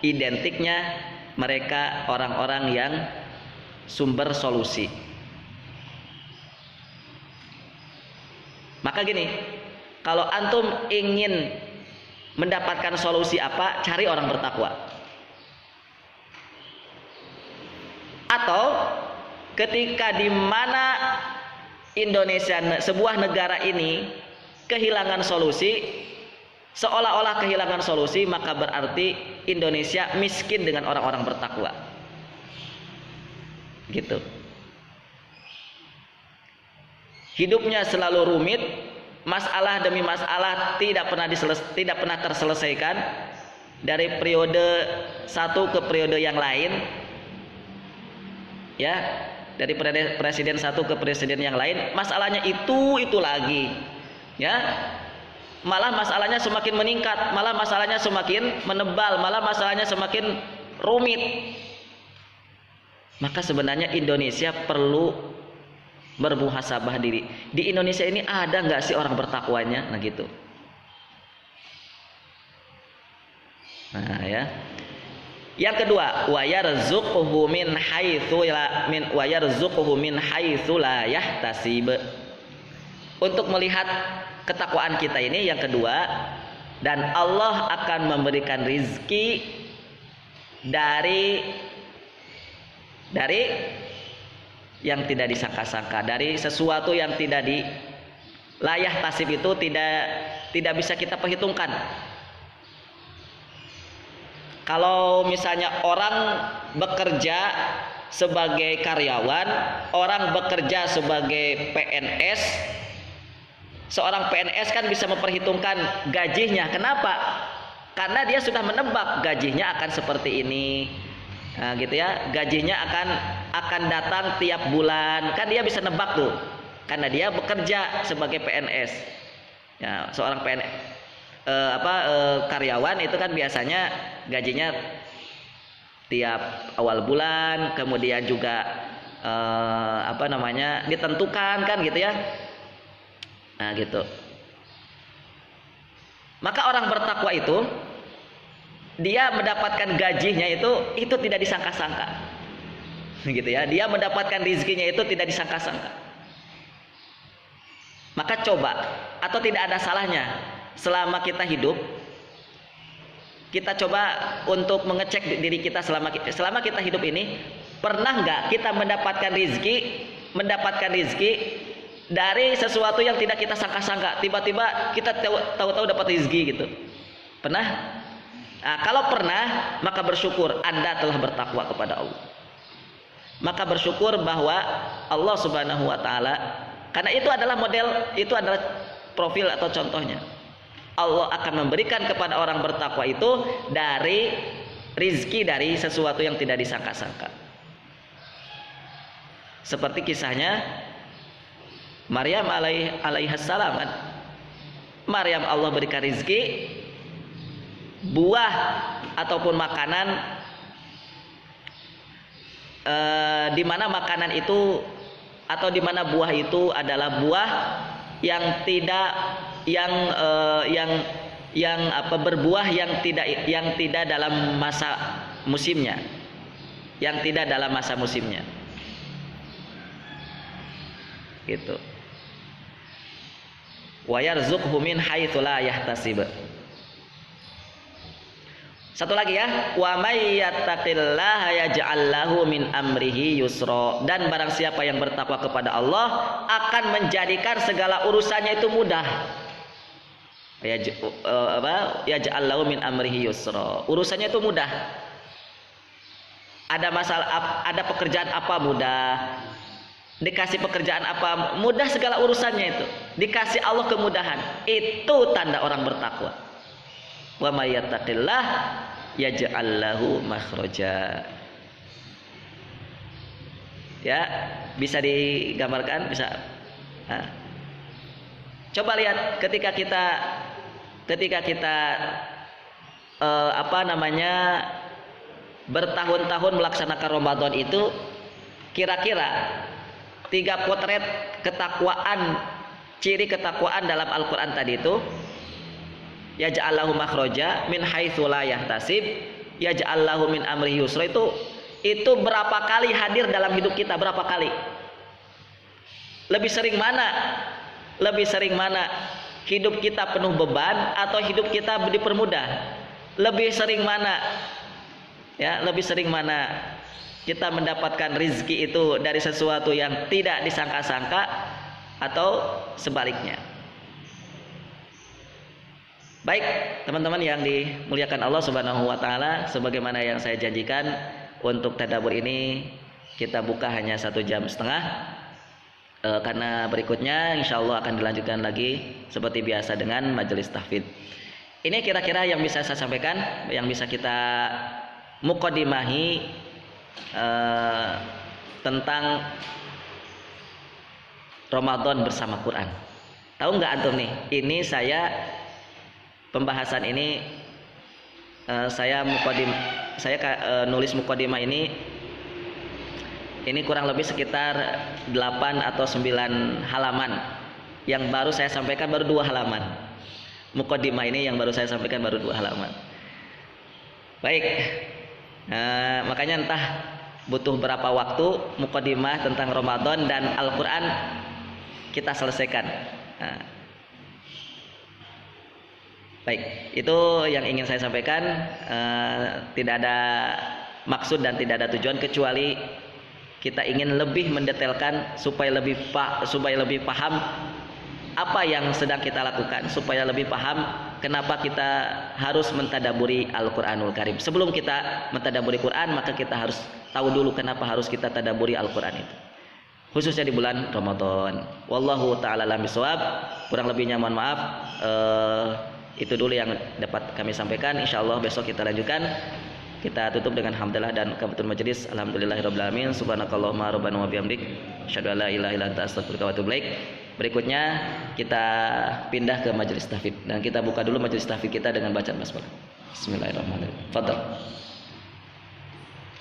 Speaker 1: identiknya mereka orang-orang yang sumber solusi. Maka gini, kalau antum ingin mendapatkan solusi apa, cari orang bertakwa. Atau ketika di mana Indonesia, sebuah negara ini kehilangan solusi, seolah-olah kehilangan solusi, maka berarti Indonesia miskin dengan orang-orang bertakwa. Gitu. Hidupnya selalu rumit, masalah demi masalah tidak pernah terselesaikan, dari periode satu ke periode yang lain. Ya, dari presiden satu ke presiden yang lain, masalahnya itu lagi. Ya. Malah masalahnya semakin meningkat, malah masalahnya semakin menebal, malah masalahnya semakin rumit. Maka sebenarnya Indonesia perlu bermuhasabah diri. Di Indonesia ini ada nggak sih orang bertakwanya? Nah gitu. Nah ya. Yang kedua, wa yarzuquhu min haitsu la yahtasib. Untuk melihat ketakwaan kita ini yang kedua, dan Allah akan memberikan rizki dari yang tidak disangka-sangka, dari sesuatu yang tidak la yahtasib itu tidak bisa kita perhitungkan. Kalau misalnya orang bekerja sebagai karyawan, orang bekerja sebagai PNS, seorang PNS kan bisa memperhitungkan gajinya. Kenapa? Karena dia sudah menebak gajinya akan seperti ini. Nah, gitu ya. Gajinya akan datang tiap bulan. Kan dia bisa nebak tuh. Karena dia bekerja sebagai PNS. Ya, seorang PNS karyawan itu kan biasanya gajinya tiap awal bulan, kemudian juga ditentukan kan gitu ya. Nah gitu. Maka orang bertakwa itu dia mendapatkan gajinya itu tidak disangka-sangka. Gitu ya. Dia mendapatkan rezekinya itu tidak disangka-sangka. Maka coba, atau tidak ada salahnya selama kita hidup, kita coba untuk mengecek diri kita selama kita hidup ini, pernah nggak kita mendapatkan rezeki mendapatkan rizki dari sesuatu yang tidak kita sangka-sangka. Tiba-tiba kita tahu-tahu dapat rizki gitu. Pernah? Nah, kalau pernah, maka bersyukur Anda telah bertakwa kepada Allah. Maka bersyukur bahwa Allah Subhanahu wa taala, karena itu adalah model, itu adalah profil atau contohnya. Allah akan memberikan kepada orang bertakwa itu dari rizki dari sesuatu yang tidak disangka-sangka. Seperti kisahnya Maryam alaihissalam kan. Maryam Allah berikan rizki buah ataupun makanan, di mana makanan itu atau di mana buah itu adalah buah yang tidak berbuah yang tidak dalam masa musimnya, gitu. Wa yarzuqhu min haitsu la yahtasib. Satu lagi ya, wa may yattaqillaha yaj'al lahu min amrihi yusra. Dan barang siapa yang bertakwa kepada Allah akan menjadikan segala urusannya itu mudah. Yaj'al lahu min amrihi yusra. Urusannya itu mudah. Ada masalah, ada pekerjaan apa mudah. Dikasih pekerjaan apa mudah, segala urusannya itu dikasih Allah kemudahan. Itu tanda orang bertakwa. Wa may yattaqillah yaj'al lahu makhraja. Ya, bisa digambarkan, bisa. Nah, coba lihat ketika kita bertahun-tahun melaksanakan Ramadan itu, kira-kira 3 potret ketakwaan, ciri ketakwaan dalam Al-Quran tadi itu, yaj'allahu makhraja min haitsu la yahtasib, yaj'allahu min amrihi yusra, itu berapa kali hadir dalam hidup kita? Berapa kali? Lebih sering mana hidup kita penuh beban atau hidup kita dipermudah? Lebih sering mana? Ya, lebih sering mana kita mendapatkan rizki itu dari sesuatu yang tidak disangka-sangka atau sebaliknya? Baik, teman-teman yang dimuliakan Allah Subhanahu wa taala, sebagaimana yang saya janjikan, untuk tadabbur ini kita buka hanya 1,5 jam, karena berikutnya insya Allah akan dilanjutkan lagi seperti biasa dengan majelis tahfidz. Ini kira-kira yang bisa saya sampaikan, yang bisa kita muqaddimahi tentang Ramadan bersama Quran. Tahu nggak antum nih? Ini saya pembahasan ini nulis muqaddimah ini kurang lebih sekitar 8 atau 9 halaman. Yang baru saya sampaikan baru 2 halaman. Muqaddimah ini yang baru saya sampaikan baru 2 halaman. Baik. Makanya entah butuh berapa waktu muqaddimah tentang Ramadan dan Al-Quran kita selesaikan. Baik, itu yang ingin saya sampaikan. Tidak ada maksud dan tidak ada tujuan kecuali kita ingin lebih mendetailkan supaya lebih paham apa yang sedang kita lakukan, supaya lebih paham kenapa kita harus mentadaburi Al-Quranul Karim. Sebelum kita mentadaburi Quran, maka kita harus tahu dulu kenapa harus kita tadaburi Al-Quran itu, khususnya di bulan Ramadan. Wallahu ta'ala alam bishawab. Kurang lebihnya mohon maaf. Itu dulu yang dapat kami sampaikan. Insyaallah besok kita lanjutkan. Kita tutup dengan hamdalah dan kafatul majelis. Alhamdulillahirabbil alamin. Subhanakallahumma rabbana wa bihamdik, asyhadu an la ilaha illa anta astaghfiruka wa atubu ilaik. Berikutnya kita pindah ke majelis tahfidz dan kita buka dulu majelis tahfidz kita dengan bacaan basmalah. Bismillahirrahmanirrahim. Fadhal.